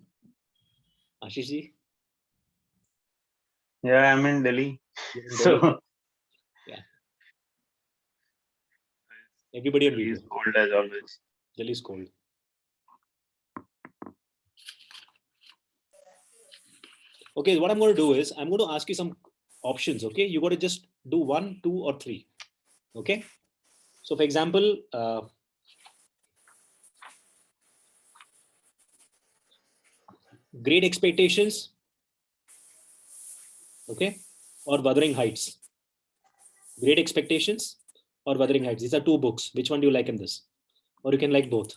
Ashish ji? Yeah, I'm in Delhi. So yeah. Everybody on video. Delhi is cold as always. Delhi is cold. Okay, what I'm going to do is I'm going to ask you some options. Okay, you got to just do 1, 2, or 3. Okay. So, for example, great expectations, Okay, or Wuthering Heights. Great Expectations or Wuthering Heights. These are two books. Which one do you like in this? Or you can like both.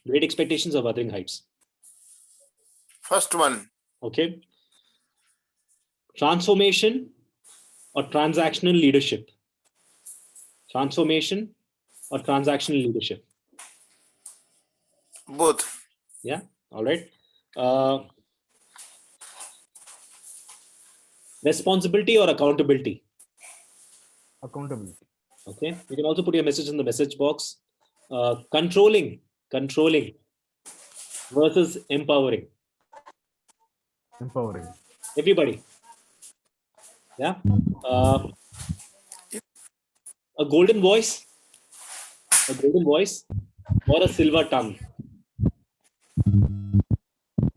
Great Expectations or Wuthering Heights. First one. Okay. Transformation or transactional leadership. Transformation or transactional leadership. Both. Yeah. All right. Responsibility or accountability. Accountability. Okay. You can also put your message in the message box. Controlling versus empowering. Empowering. Everybody. Yeah. A golden voice or a silver tongue.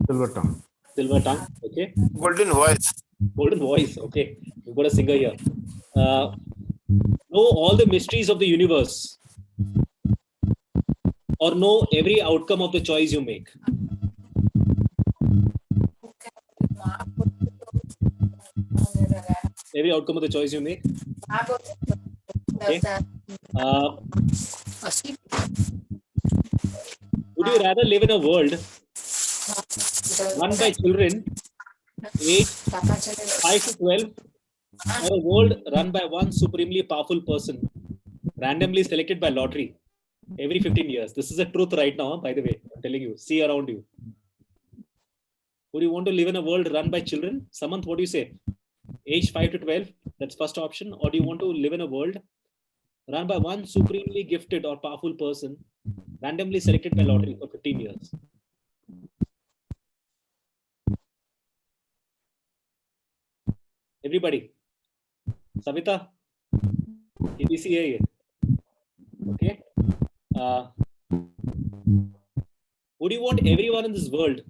Silver tongue. Silver tongue. Okay. Golden voice. Golden voice. Okay. We've got a singer here. Know all the mysteries of the universe or know every outcome of the choice you make. Every outcome of the choice you make. Okay. Would you rather live in a world run by children aged 5 to 12 or a world run by one supremely powerful person randomly selected by lottery every 15 years? This is a truth right now, by the way. I'm telling you. See around you. Would you want to live in a world run by children? Samant, what do you say? Age 5 to 12, that's first option. Or do you want to live in a world run by one supremely gifted or powerful person randomly selected by lottery for 15 years? Everybody. Savita, ABC hai ye. Okay. Would you want everyone in this world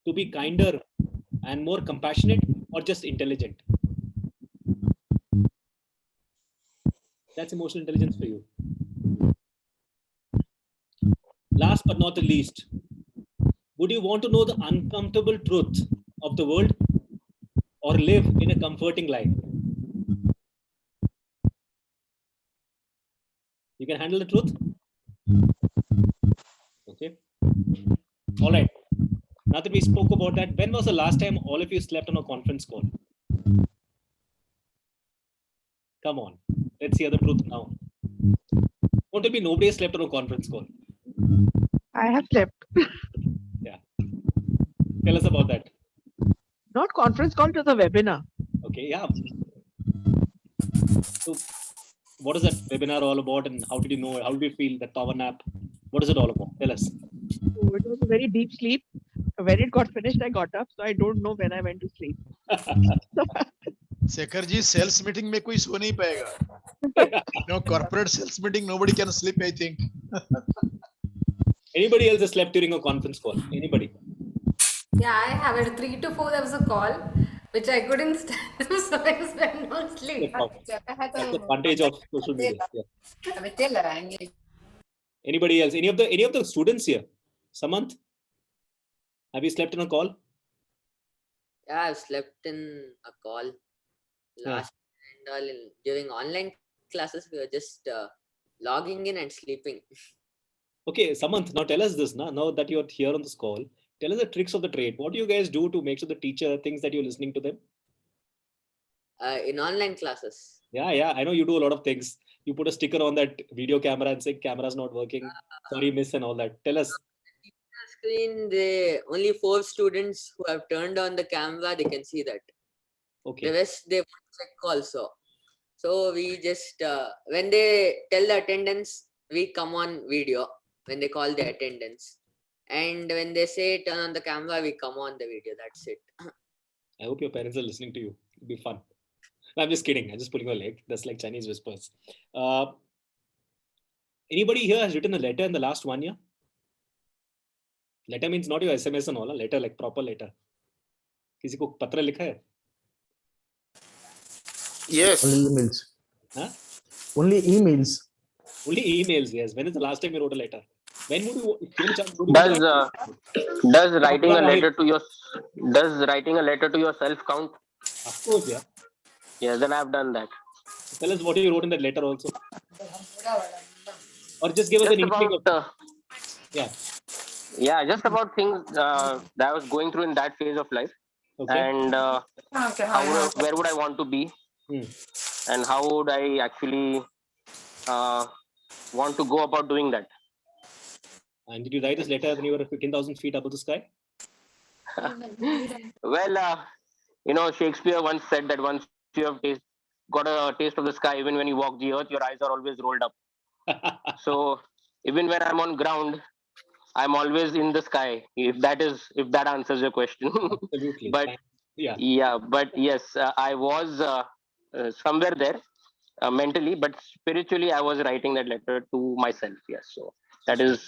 to be kinder and more compassionate or just intelligent? That's emotional intelligence for you. Last but not the least, would you want to know the uncomfortable truth of the world or live in a comforting life? You can handle the truth? Okay. All right. Now that we spoke about that, when was the last time all of you slept on a conference call? Come on. Let's hear the truth now. Don't tell me nobody has slept on a conference call. I have slept. Yeah. Tell us about that. Not conference call, to the webinar. Okay, yeah. So, what is that webinar all about and how did you know it? How did you feel that power nap? What is it all about? Tell us. So it was a very deep sleep. When it got finished, I got up. So I don't know when I went to sleep. Shekhar ji sales meeting में कोई सो नहीं पाएगा. No corporate sales meeting, nobody can sleep, I think. Anybody else has slept during a conference call? Anybody? Yeah, I have it. 3 to 4 there was a call which I couldn't stand, so I spent no sleep. That's the advantage of social media. Yeah. Anybody else? Any of the students here? Samant, have you slept in a call? Yeah, I've slept in a call last and all during online classes. We were just logging in and sleeping. Okay, Samant, now tell us this. Now that you're here on this call, tell us the tricks of the trade. What do you guys do to make sure the teacher thinks that you're listening to them? In online classes. Yeah. I know you do a lot of things. You put a sticker on that video camera and say camera's not working. Sorry, miss, and all that. Tell us. Screen, they only 4 students who have turned on the camera, they can see that. Okay. The rest they won't check also. So we just when they tell the attendance, we come on video when they call the attendance, and when they say turn on the camera, we come on the video. That's it. I hope your parents are listening to you. It'll be fun. No, I'm just kidding. I'm just pulling your leg. That's like Chinese whispers. Anybody here has written a letter in the last 1 year? Letter means not your SMS and all. Letter like proper letter. किसी को पत्र लिखा है? Yes. Only emails. Huh? Only emails. Only emails. Yes. When is the last time you wrote a letter? When would you? Does writing a letter to yourself count? Of course, yeah. Yeah, then I've done that. Tell us what you wrote in that letter also. Or just give us Just an inkling about of yeah. yeah, just about things that I was going through in that phase of life, Okay. and where would I want to be, and how would I actually want to go about doing that. And did you write this letter when you were 15,000 feet above the sky? Well, Shakespeare once said that once you have got a taste of the sky, even when you walk the earth, your eyes are always rolled up. So even when I'm on ground, I'm always in the sky. If that answers your question. Absolutely. But but yes, I was somewhere there mentally, but spiritually, I was writing that letter to myself. Yes, so that is.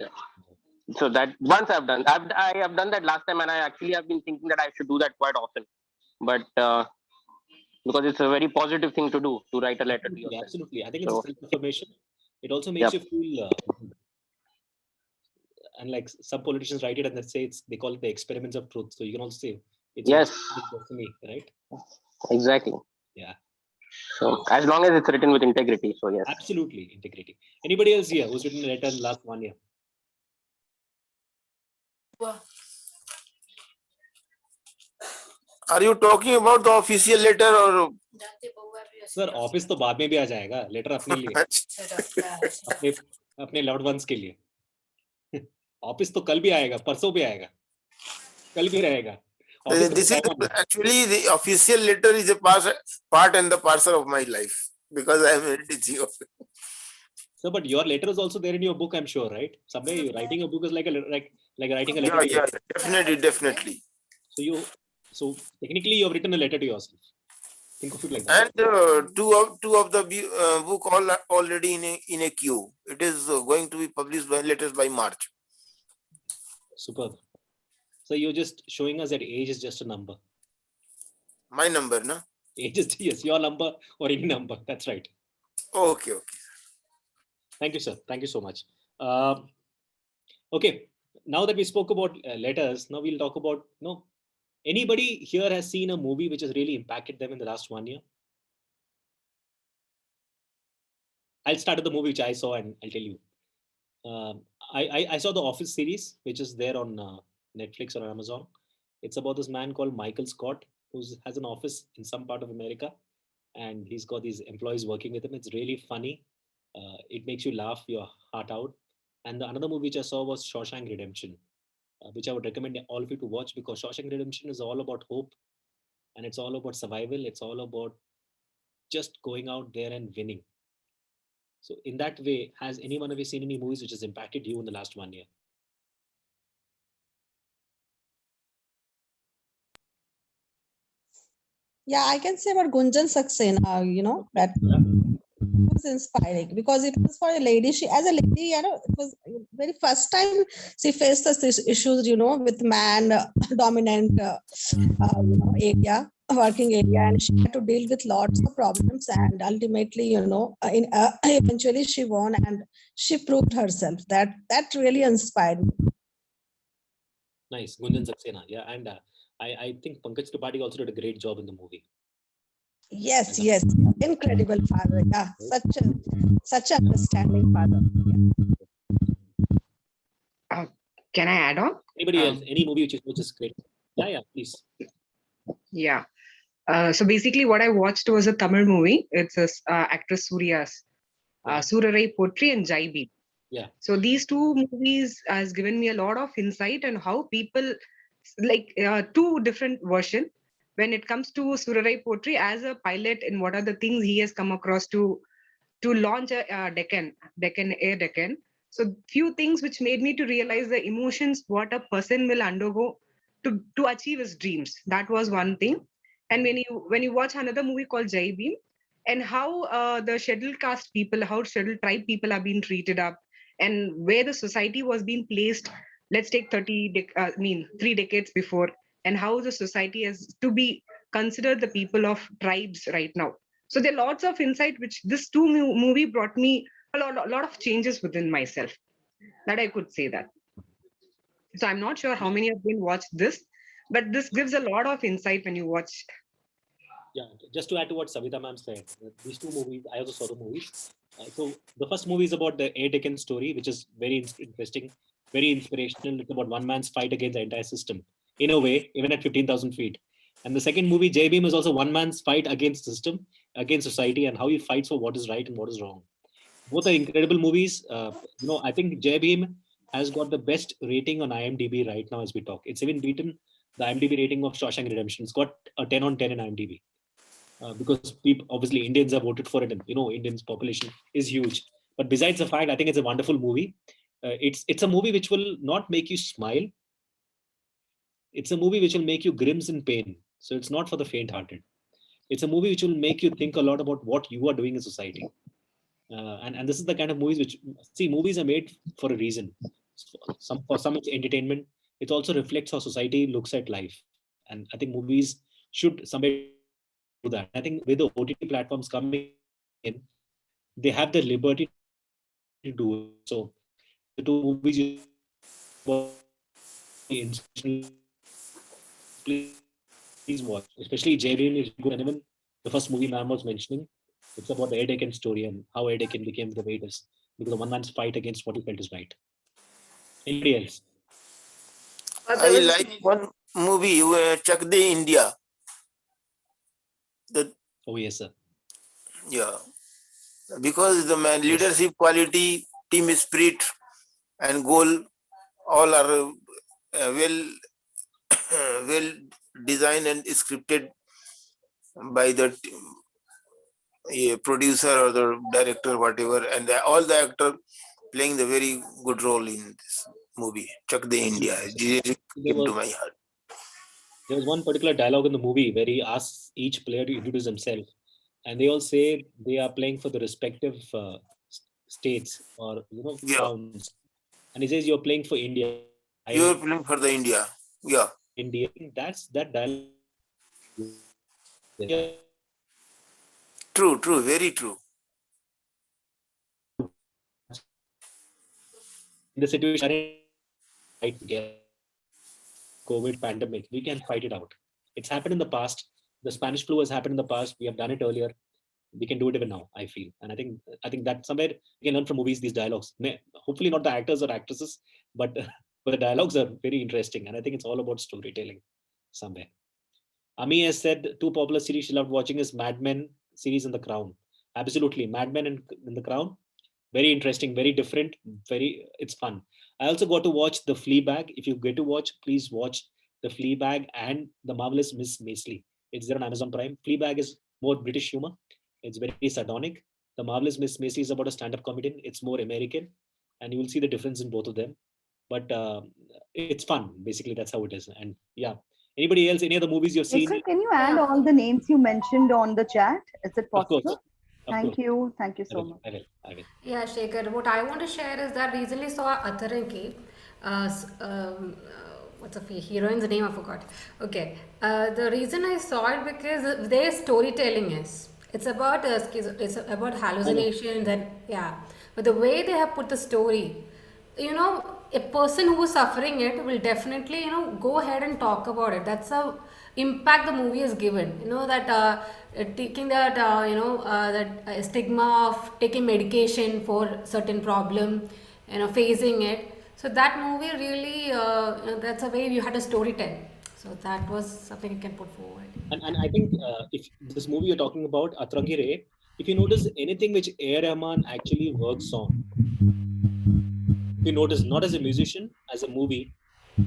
Yeah. So that once I have done that last time, and I actually have been thinking that I should do that quite often. But because it's a very positive thing to do, to write a letter to yourself. Absolutely. I think it's self-affirmation. It also makes you feel and like some politicians write it and they call it the experiments of truth. So you can also say it's destiny, right? Exactly. Yeah. So as long as it's written with integrity, so yes. Absolutely, integrity. Anybody else here who's written a letter in the last 1 year? Are you talking about the official letter or? Sir office तो बाद में भी आ जाएगा, letter अपने लिए, अपने loved ones के लिए. ऑफिस तो कल भी आएगा, परसों भी आएगा, कल भी रहेगा. This is actually the official letter is a part and the parcel of my life because I am a teaching officer. So, but your letter is also there in your book, I'm sure, right? Somewhere writing a book is like writing a letter. Yeah, definitely. So technically, you have written a letter to yourself. Think of it like that. And two of the book already in a queue. It is going to be published by letters by March. Superb. So you're just showing us that age is just a number. My number, no? Age is yes, your number or any number. That's right. Okay. Thank you, sir. Thank you so much. Okay. Now that we spoke about letters, now we'll talk about anybody here has seen a movie which has really impacted them in the last 1 year? I'll start with the movie which I saw and I'll tell you. I saw the Office series, which is there on Netflix or Amazon. It's about this man called Michael Scott, who has an office in some part of America, and he's got these employees working with him. It's really funny. It makes you laugh your heart out. And another movie which I saw was Shawshank Redemption, which I would recommend all of you to watch, because Shawshank Redemption is all about hope, and it's all about survival. It's all about just going out there and winning. So in that way, has any one of you seen any movies which has impacted you in the last 1 year? Yeah, I can say about Gunjan Saxena, that was inspiring because it was for a lady. She, as a lady, it was very first time she faced these issues, with man dominant, area, working area, and she had to deal with lots of problems. And ultimately, eventually she won and she proved herself. That really inspired me. Nice, Gunjan Saxena, yeah, and I think Pankaj Tripathi also did a great job in the movie. Yes, incredible father. Yeah, such an understanding father. Yeah. Can I add on? Anybody else? Any movie which is great? Yeah, please. Yeah. So basically, what I watched was a Tamil movie. It's actress Surya's Surarai Potri and Jai Bhim. Yeah. So these two movies has given me a lot of insight on how people two different versions. When it comes to Surarai Potri as a pilot, and what are the things he has come across to launch a Deccan. So few things which made me to realize the emotions what a person will undergo to achieve his dreams. That was one thing. And when you watch another movie called Jai Bhim, and how the scheduled caste people, how scheduled tribe people are being treated up, and where the society was being placed, let's take 3 decades before, and how the society has to be considered the people of tribes right now. So there are lots of insight which this movie brought me a lot of changes within myself, that I could say that. So I'm not sure how many have been watched this, but this gives a lot of insight when you watch. Yeah, just to add to what Savita ma'am said, these two movies, I also saw the movies. So the first movie is about the Air Deccan story, which is very interesting, very inspirational. It's about one man's fight against the entire system, in a way, even at 15,000 feet. And the second movie, J Beam, is also one man's fight against system, against society, and how he fights for what is right and what is wrong. Both are incredible movies. I think J Beam has got the best rating on IMDb right now as we talk. It's even beaten the IMDb rating of Shawshank Redemption. It's got a 10 on 10 in IMDb. Because people, obviously Indians have voted for it, and Indians population is huge. But besides the fact, I think it's a wonderful movie. It's a movie which will not make you smile. It's a movie which will make you grims in pain. So it's not for the faint-hearted. It's a movie which will make you think a lot about what you are doing in society. And this is the kind of movies which, see, movies are made for a reason. For some it's entertainment. It also reflects how society looks at life. And I think movies should somewhere do that. I think with the OTT platforms coming in, they have the liberty to do it. So the two movies you please watch, especially J.B.M. is good. And even the first movie ma'am was mentioning, it's about the Air Deccan story and how Air Deccan became the way it is because of one man's fight against what he felt is right. Anybody else? I like one movie, Chak De India. Oh yes, sir. Yeah, because the man leadership quality, team spirit, and goal all are well designed and scripted by the producer or the director, whatever, and all the actor playing the very good role in this movie. Chak De India, it came to my heart. There was one particular dialogue in the movie where he asks each player to introduce himself, and they all say they are playing for the respective states or towns, and he says you're playing for India. You're playing for the India. Yeah. India. That's that dialogue. True, very true. In the situation right together, COVID pandemic, we can fight it out. It's happened in the past. The Spanish flu has happened in the past. We have done it earlier. We can do it even now, I feel. And I think that somewhere we can learn from movies these dialogues. Hopefully not the actors or actresses, but the dialogues are very interesting. And I think it's all about storytelling somewhere. Ami has said two popular series she loved watching is Mad Men series and The Crown. Absolutely. Mad Men and The Crown. Very interesting, very different, it's fun. I also got to watch The Fleabag. If you get to watch, please watch The Fleabag and The Marvelous Miss Maisel. It's there on Amazon Prime. Fleabag is more British humor. It's very sardonic. The Marvelous Miss Maisel is about a stand-up comedian. It's more American, and you will see the difference in both of them. But it's fun. Basically, that's how it is. And yeah, anybody else? Any other movies you've seen? Can you add all the names you mentioned on the chat? Is it possible? Of course. Thank you so much. I will. Yeah, Shekhar, what I want to share is that I recently saw Atharanki. What's the heroine's name? I forgot. Okay. The reason I saw it because their storytelling is. It's about hallucinations and yeah. But the way they have put the story, a person who is suffering it will definitely, go ahead and talk about it. That's a impact the movie has given. That taking that, that stigma of taking medication for certain problem, facing it. So that movie really, that's a way you had a story tell. So that was something you can put forward. And I think if this movie you're talking about, Atrangi Ray, if you notice anything which A. Rahman actually works on, if you notice, not as a musician, as a movie,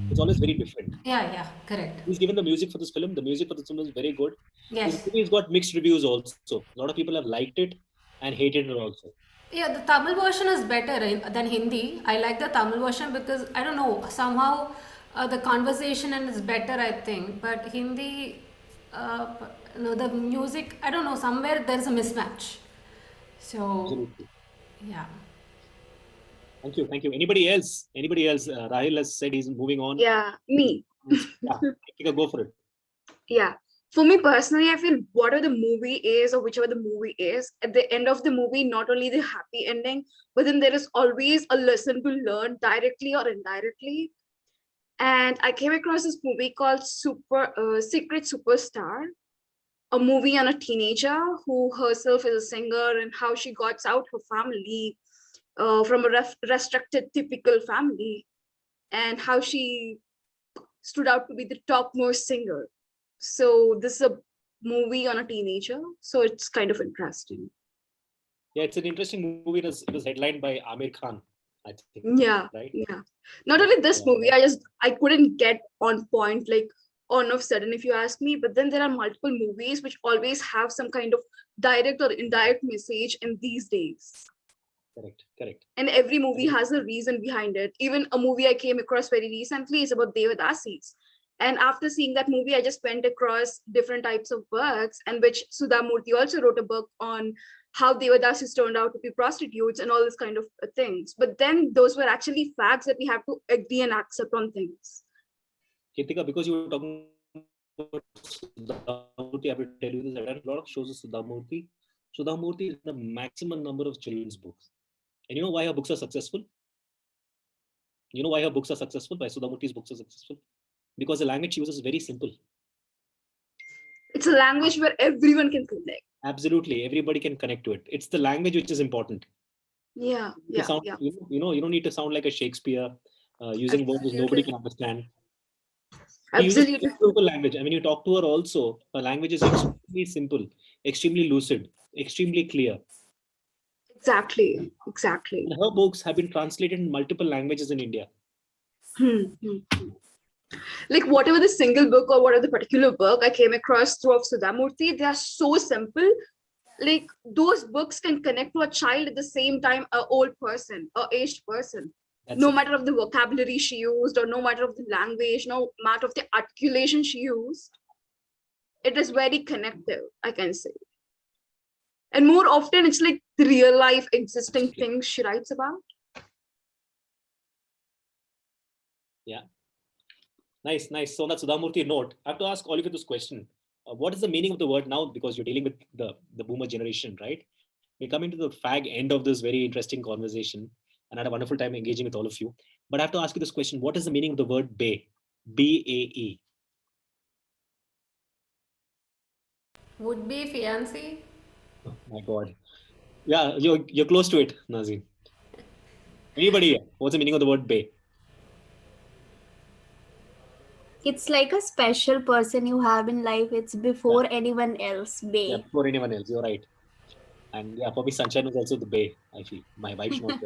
it's always very different. Yeah, correct. He's given the music for this film. The music for this film is very good. Yes. This movie has got mixed reviews also. A lot of people have liked it and hated it also. Yeah, the Tamil version is better than Hindi. I like the Tamil version because, I don't know, somehow the conversation and is better, I think. But Hindi, the music, I don't know, somewhere there's a mismatch. So, absolutely. Yeah. Thank you. Anybody else? Rahil has said he's moving on. Yeah, me. Yeah, go for it. Yeah. For me personally, I feel whatever the movie is or whichever the movie is, at the end of the movie, not only the happy ending, but then there is always a lesson to learn directly or indirectly. And I came across this movie called Secret Superstar, a movie on a teenager who herself is a singer and how she got out her family from a restricted typical family, and how she stood out to be the topmost singer. So this is a movie on a teenager, so it's kind of interesting. Yeah, it's an interesting movie. It was headlined by Amir Khan, I think. Yeah, Right? yeah. Not only this movie, I couldn't get on point like on of sudden if you ask me, but then there are multiple movies which always have some kind of direct or indirect message in these days. Correct. And every movie has a reason behind it. Even a movie I came across very recently is about Devadasis. And after seeing that movie, I just went across different types of books, and which Sudha Murthy also wrote a book on how Devadasis turned out to be prostitutes and all this kind of things. But then those were actually facts that we have to agree and accept on things. Kritika, because you were talking about Sudha Murthy, I will tell you this. I've done a lot of shows with Sudha Murthy. Sudha Murthy is the maximum number of children's books. And you know why her books are successful? You know why her books are successful? Why Sudha Murthy's books are successful? Because the language she uses is very simple. It's a language where everyone can connect. Absolutely, everybody can connect to it. It's the language which is important. Yeah. You don't need to sound like a Shakespeare using words which nobody can understand. She uses Absolutely. simple language. I mean, you talk to her also. Her language is extremely simple, extremely lucid, extremely clear. Exactly. And her books have been translated in multiple languages in India. Like whatever the single book or whatever the particular book I came across through of Sudha Murthy, they are so simple. Like those books can connect to a child at the same time, an old person, an aged person. No matter of the vocabulary she used, or no matter of the language, no matter of the articulation she used, it is very connective, I can say. And more often, it's like the real life existing things she writes about. Yeah. Nice. So on that Sudha Murthy note, I have to ask all of you this question. What is the meaning of the word now? Because you're dealing with the boomer generation, right? We're coming to the fag end of this very interesting conversation, and I had a wonderful time engaging with all of you. But I have to ask you this question. What is the meaning of the word bae? B-A-E. Would be fiancé. Oh my God. Yeah, you're close to it, Nazim. Anybody here? What's the meaning of the word bae? It's like a special person you have in life. It's before anyone else. Bay. Yeah, before anyone else. You're right. And yeah, for me, Sunshine was also the bae, I feel. My wife should not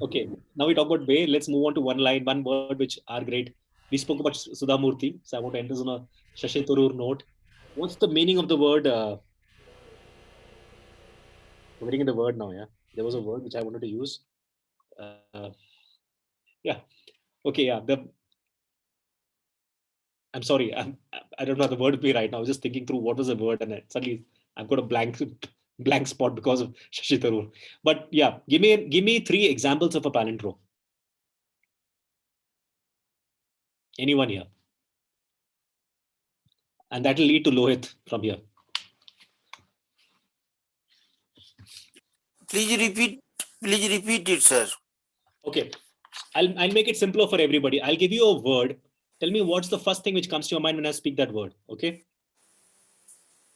okay, now we talk about bae. Let's move on to one word which are great. We spoke about Sudha Murthy, so I want to end this on a Shashi Tharoor note. What's the meaning of the word? Forgetting the word now, yeah. There was a word which I wanted to use. Yeah. Okay, yeah. I'm sorry. I don't know the word to be right now. I was just thinking through what was the word, and suddenly I've got a blank spot because of Shashi Tharoor. But yeah, give me 3 examples of a palindrome. Anyone here? And that will lead to Lohit from here. Please repeat it, sir. Okay, I'll make it simpler for everybody. I'll give you a word. Tell me what's the first thing which comes to your mind when I speak that word. Okay.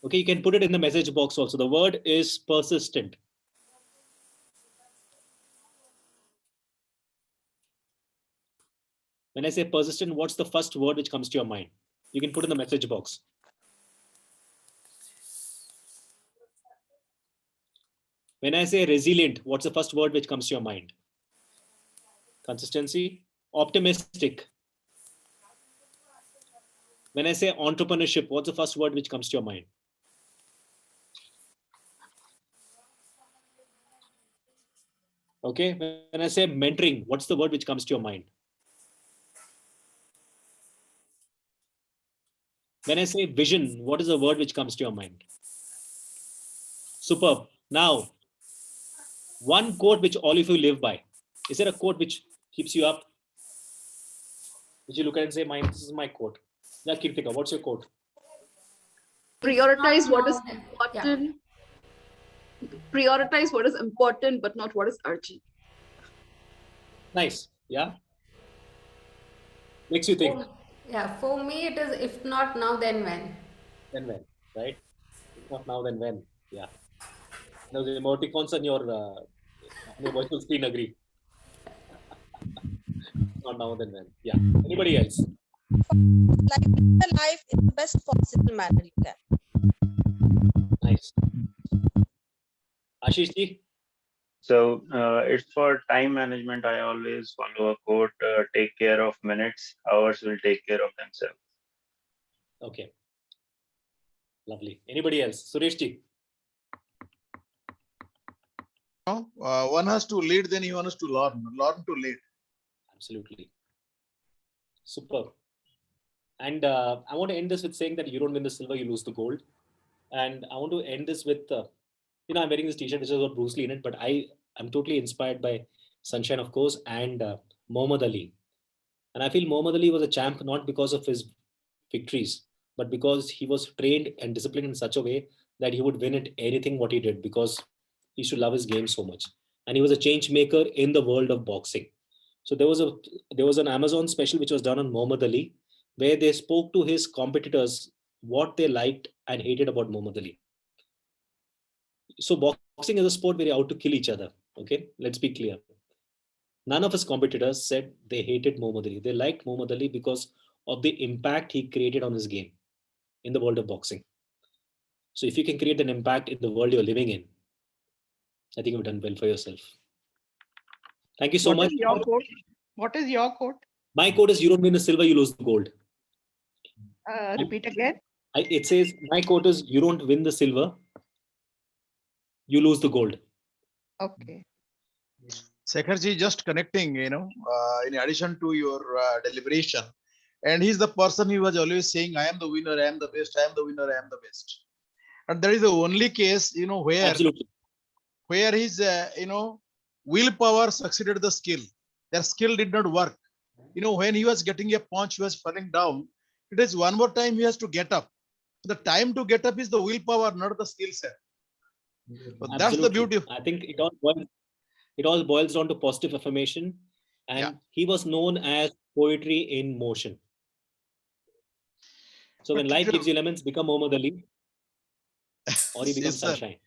Okay, you can put it in the message box also. The word is persistent. When I say persistent, what's the first word which comes to your mind? You can put in the message box. When I say resilient, what's the first word which comes to your mind? Consistency. Optimistic. When I say entrepreneurship, what's the first word which comes to your mind? Okay, when I say mentoring, what's the word which comes to your mind? When I say vision, what is the word which comes to your mind? Superb. Now, one quote which all of you live by. Is there a quote which keeps you up? Which you look at and say, this is my quote. Yeah, Kirtika, what's your quote? Prioritize what is important. Prioritize what is important, but not what is urgent. Nice. Yeah. Makes you think. Yeah, for me it is if not now, then when. Then when, right? If not now, then when? Yeah. Those emoticons on your virtual screen agree. Not now, then when? Yeah. Anybody else? Like live the life in the best possible manner you can. Nice. Ashish ji? So it's for time management. I always follow a quote: "Take care of minutes; hours will take care of themselves." Okay. Lovely. Anybody else? Suresh ji? One has to lead, then he wants to learn to lead. Absolutely. Superb. And I want to end this with saying that you don't win the silver, you lose the gold. And I want to end this with, I'm wearing this t-shirt which has got Bruce Lee in it, but I'm totally inspired by Sunshine, of course, and Muhammad Ali. And I feel Muhammad Ali was a champ not because of his victories, but because he was trained and disciplined in such a way that he would win at anything what he did, because he should love his game so much. And he was a change maker in the world of boxing. So there was an Amazon special which was done on Muhammad Ali, where they spoke to his competitors what they liked and hated about Muhammad Ali. So boxing is a sport where you're out to kill each other. Okay, let's be clear. None of his competitors said they hated Muhammad Ali. They liked Muhammad Ali because of the impact he created on his game in the world of boxing. So if you can create an impact in the world you're living in, I think you've done well for yourself. Thank you so much. What is your quote? What is your quote? My quote is: you don't win the silver, you lose the gold. Repeat again. It says, my quote is: you don't win the silver, you lose the gold. Okay. Sekharji, just connecting, in addition to your deliberation, and he's the person who was always saying, I am the winner, I am the best, I am the winner, I am the best. And that is the only case, where, absolutely, where his, willpower succeeded the skill. Their skill did not work. When he was getting a punch, he was falling down. It is one more time he has to get up. The time to get up is the willpower, not the skill set. So that's the beauty. I think it all boils down to positive affirmation, and he was known as poetry in motion. So when life gives you lemons, become Muhammad Ali, or you become Sunshine.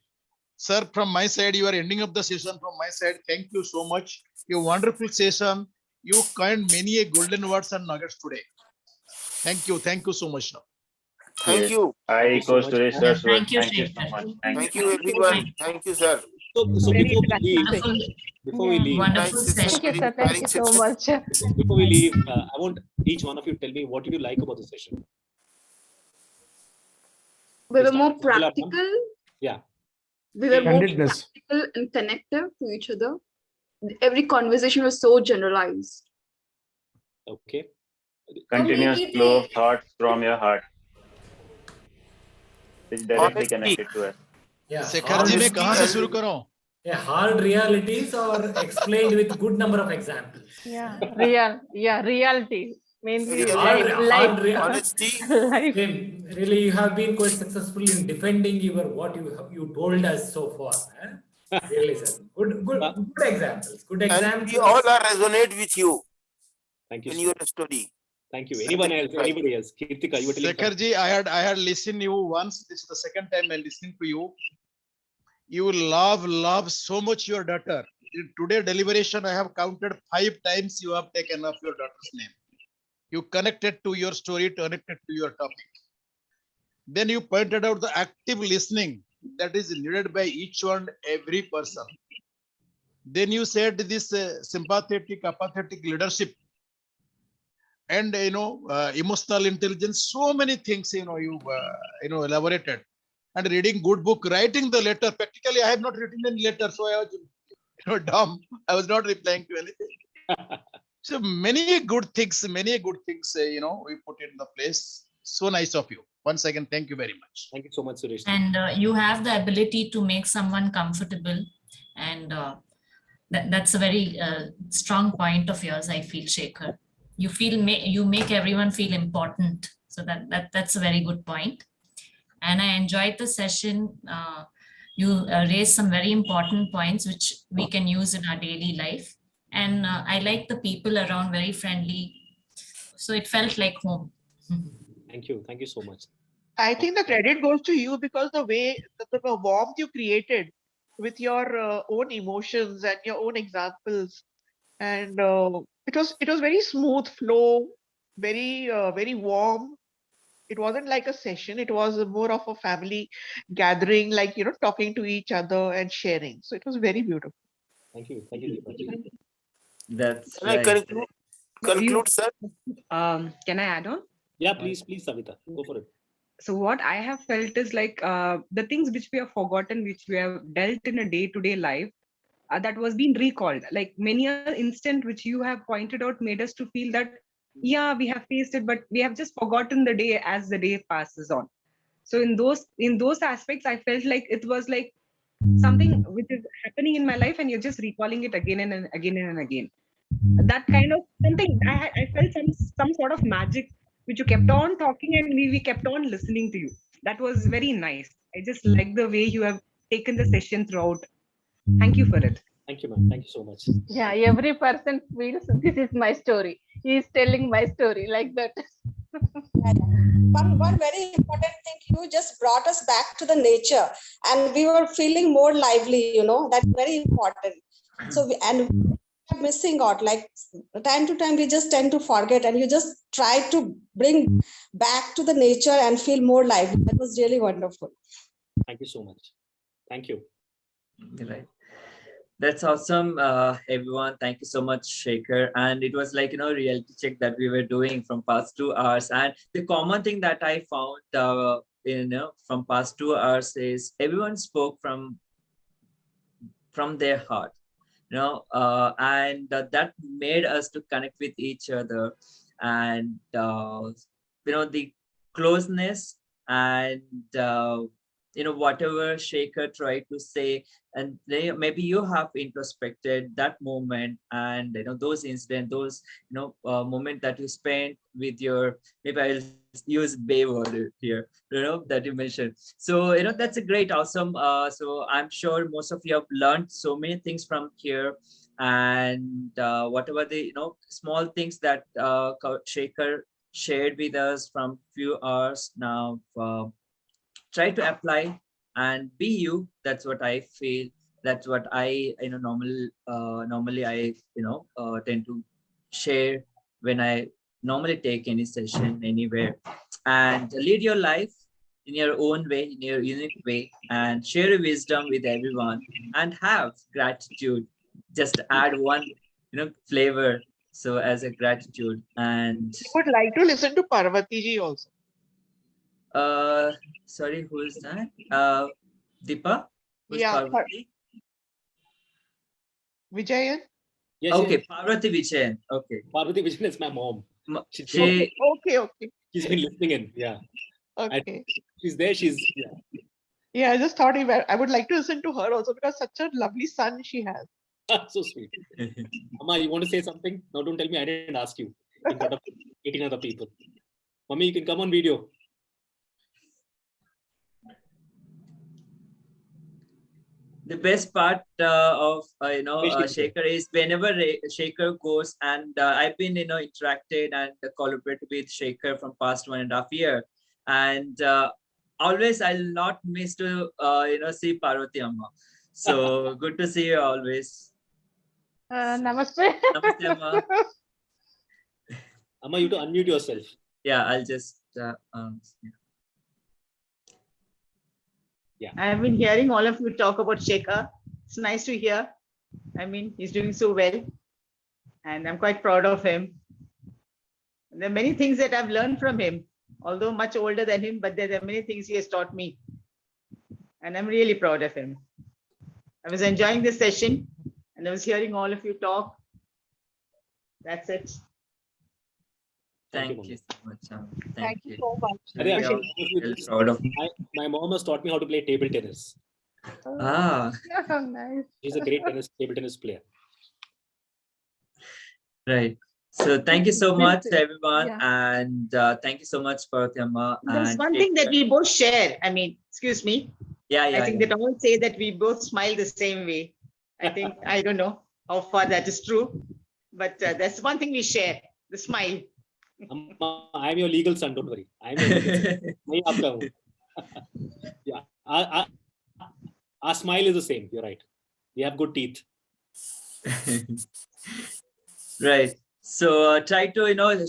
Sir, from my side, you are ending up the session. From my side, thank you so much. A wonderful session. You coined many a golden words and nuggets today. Thank you so much. Now. Thank you. I echo Suresh sir's Thank you, Thank you so much. Thank you, everyone. Thank you, sir. So before we leave, Wonderful session. Thank you, sir. Thank you so much. Before we leave, I want each one of you to tell me what did you like about the session. We were more practical. Yeah. We were more practical and connective to each other. Every conversation was so generalized. Okay. Continuous flow of thoughts from your heart. It's directly connected to us. Yeah. Hard realities are explained with good number of examples. Yeah, reality. Mainly Hard honesty. life. Really, you have been quite successful in defending what you told us so far. Eh? Really, sir. Good examples. Good examples. And we all are resonate with you. Thank you. In your study. Thank you. Anyone else? Anybody else? Kirtika, you were telling. Sekharji, I had listened to you once. This is the second time I listening to you. You love so much your daughter. In today's deliberation, I have counted 5 times you have taken up your daughter's name. You connected to your story, connected to your topic. Then you pointed out the active listening that is needed by each one, every person. Then you said this sympathetic, apathetic leadership, and emotional intelligence. So many things you elaborated. And reading good book, writing the letter. Practically, I have not written any letter, so I was dumb. I was not replying to anything. So many good things, we put in the place. So nice of you. Once again, thank you very much. Thank you so much, Suresh. And you have the ability to make someone comfortable, and that's a very strong point of yours, I feel, Shekhar. You make everyone feel important. So that's a very good point. And I enjoyed the session. You raised some very important points which we can use in our daily life. and I like the people around, very friendly. So it felt like home. Thank you. Thank you so much. I think the credit goes to you because the way the warmth you created with your own emotions and your own examples, and it was very smooth flow, very warm. It wasn't like a session. It was more of a family gathering, like talking to each other and sharing. So it was very beautiful. Thank you. Thank you, Deepa. That's Can I right. conclude, sir? Can I add on? Yeah, please, Savita, go for it. So what I have felt is like the things which we have forgotten, which we have dealt in a day-to-day life, that was being recalled. Like many an instant which you have pointed out made us to feel that, yeah, we have faced it, but we have just forgotten the day as the day passes on. So in those aspects, I felt like it was like something which is happening in my life, and you're just recalling it again and again and again. That kind of something, I felt some sort of magic which you kept on talking, and we kept on listening to you. That was very nice. I just like the way you have taken the session throughout. Thank you for it. Thank you, ma'am. Thank you so much. Yeah, every person feels this is my story. He is telling my story like that. One very important thing, you just brought us back to the nature, and we were feeling more lively, that's very important. So and missing out, like time to time we just tend to forget, and you just try to bring back to the nature and feel more lively. That was really wonderful. Thank you so much. Thank you. Right. That's awesome, everyone. Thank you so much, Shekhar. And it was like, reality check that we were doing from past 2 hours. And the common thing that I found, from past 2 hours is everyone spoke from their heart, and that made us to connect with each other. And, the closeness and, whatever Shekhar tried to say, and maybe you have introspected that moment, and those incidents, those moment that you spent with your, maybe I'll use Bay word here, that you mentioned. So that's a great, awesome. So I'm sure most of you have learned so many things from here, and whatever the small things that Shekhar shared with us from few hours now. Try to apply and be you. That's what I feel. That's what I normally I tend to share when I normally take any session anywhere. And lead your life in your own way, in your unique way, and share your wisdom with everyone, and have gratitude. Just add one flavor, so as a gratitude. And I would like to listen to Parvati ji also. Sorry, who is that? Deepa? Who's Yeah, Parvati? Vijayan? Yes, Okay, yes. Parvati Vijayan. Okay. Parvati Vijayan is my mom. Okay. She's been listening in. Yeah. Okay. She's there. Yeah, I just thought I would like to listen to her also, because such a lovely son she has. So sweet. Amma, you want to say something? No, don't tell me I didn't ask you. In front of 18 other people. Mommy, you can come on video. The best part of Shekhar is whenever Shekhar goes, and I've been interacted and collaborated with Shekhar from past 1.5 years, and always I'll not miss to see Parvati Amma. So good to see you always. Namaste. Namaste, Amma. Amma, you have to unmute yourself. Yeah, I'll just. Yeah. I've been hearing all of you talk about Shekhar. It's nice to hear. I mean, he's doing so well, and I'm quite proud of him. There are many things that I've learned from him, although much older than him, but there are many things he has taught me, and I'm really proud of him. I was enjoying this session, and I was hearing all of you talk. That's it. Thank you so much. Thank you so much. Proud of my mom has taught me how to play table tennis. Ah. Nice. She's a great table tennis player. Right. So thank you so much, everyone. Yeah. And thank you so much, Parvati Amma. There's And one thing that we both share. I mean, excuse me. Yeah, I think that all say that we both smile the same way. I think, I don't know. how far that is true. But that's one thing we share, the smile. I'm your legal son, don't worry. I'm your legal son. मैं ही आपका हूँ. Yeah, our smile is the same. You're right. We have good teeth. Right. So try to,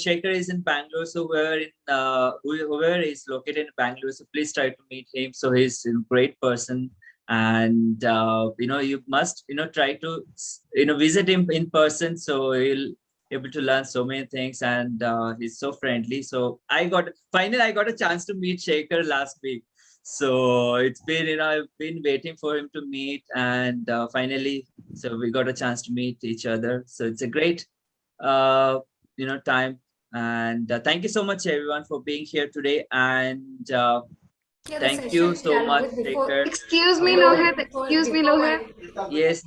Shekhar is in Bangalore. So whoever is located in Bangalore, so please try to meet him. So he's a great person. And, you must, try to, visit him in person. So he'll able to learn so many things, and he's so friendly. So finally I got a chance to meet Shekhar last week. So it's been, I've been waiting for him to meet, and finally, so we got a chance to meet each other. So it's a great, time. And thank you so much, everyone, for being here today. And thank you so much, Shekhar. Excuse me, Lohit. Excuse me, Lohit. Yes.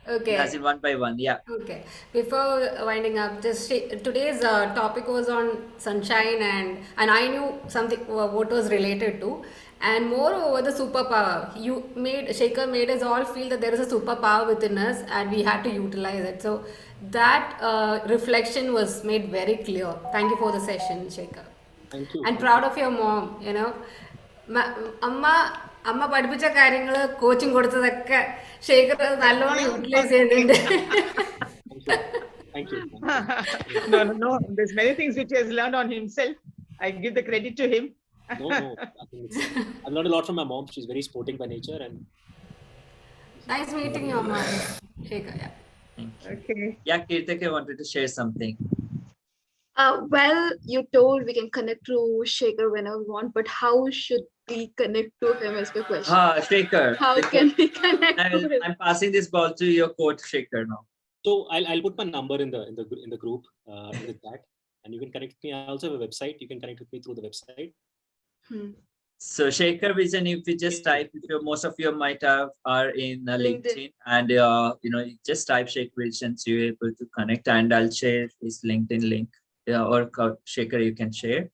Okay. As in one by one, yeah. Okay. Before winding up, today's topic was on sunshine, and I knew something what was related to, and moreover the superpower. Shekhar made us all feel that there is a superpower within us, and we had to utilize it. So that reflection was made very clear. Thank you for the session, Shekhar. Thank you. And proud of your mom. അമ്മ പഠിപ്പിച്ച കാര്യങ്ങള് coaching കൊടുത്തതൊക്കെ Shekhar നല്ലോണം utilise ചെയ്യുന്നുണ്ട്. Thank you. No. There's many things which he has learned on himself. I give the credit to him. No. I've learned a lot from my mom. She's very sporting by nature, and Nice meeting you, Amma. Shekhar, yeah. Okay. Yeah, Kirtike wanted to share something. Well, you told we can connect to Shekhar whenever we want, but how should we connect to him is the question. Shekhar. How can we connect to him? I'm passing this ball to your coach, Shekhar, now. so I'll put my number in the group in the chat, and you can connect with me. I also have a website. You can connect with me through the website. So Shekhar Vision, if you just type, most of you might are in LinkedIn, and you just type Shekhar Vision, so you're able to connect, and I'll share his LinkedIn link. Or Shekhar, you can share,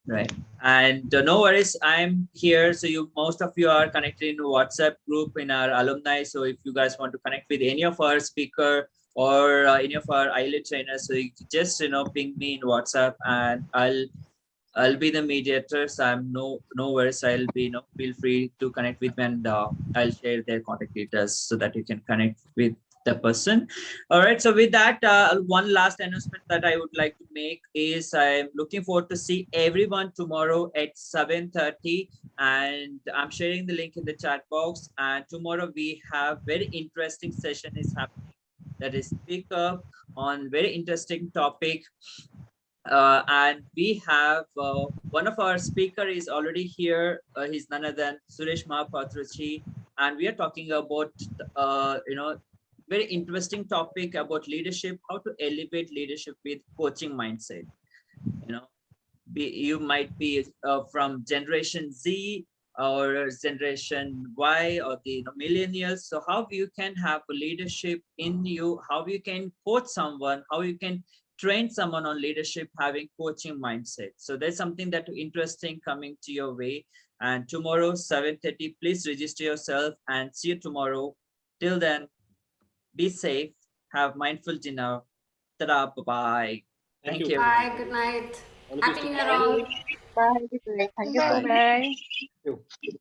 right? And no worries, I'm here. So most of you are connected in WhatsApp group in our alumni. So if you guys want to connect with any of our speaker or any of our IELTS trainers, so you just ping me in WhatsApp, and I'll be the mediator. So I'm no worries. I'll be feel free to connect with me, and I'll share their contact details so that you can connect with the person. All right. So with that, one last announcement that I would like to make is I'm looking forward to see everyone tomorrow at 7:30, and I'm sharing the link in the chat box. And tomorrow we have very interesting session is happening. That is speak up on very interesting topic. And we have one of our speaker is already here. He's none other than Suresh Mahapatraji, and we are talking about very interesting topic about leadership, how to elevate leadership with coaching mindset. You might be from generation Z or generation Y or the millennials. So how you can have leadership in you, how you can coach someone, how you can train someone on leadership having coaching mindset. So there's something that interesting coming to your way. And tomorrow 7:30, please register yourself, and see you tomorrow. Till then, be safe, have mindful dinner. Ta-da, bye-bye. Thank you. Bye, good night. Happy New Year all. Bye. Thank you so much. Thank you.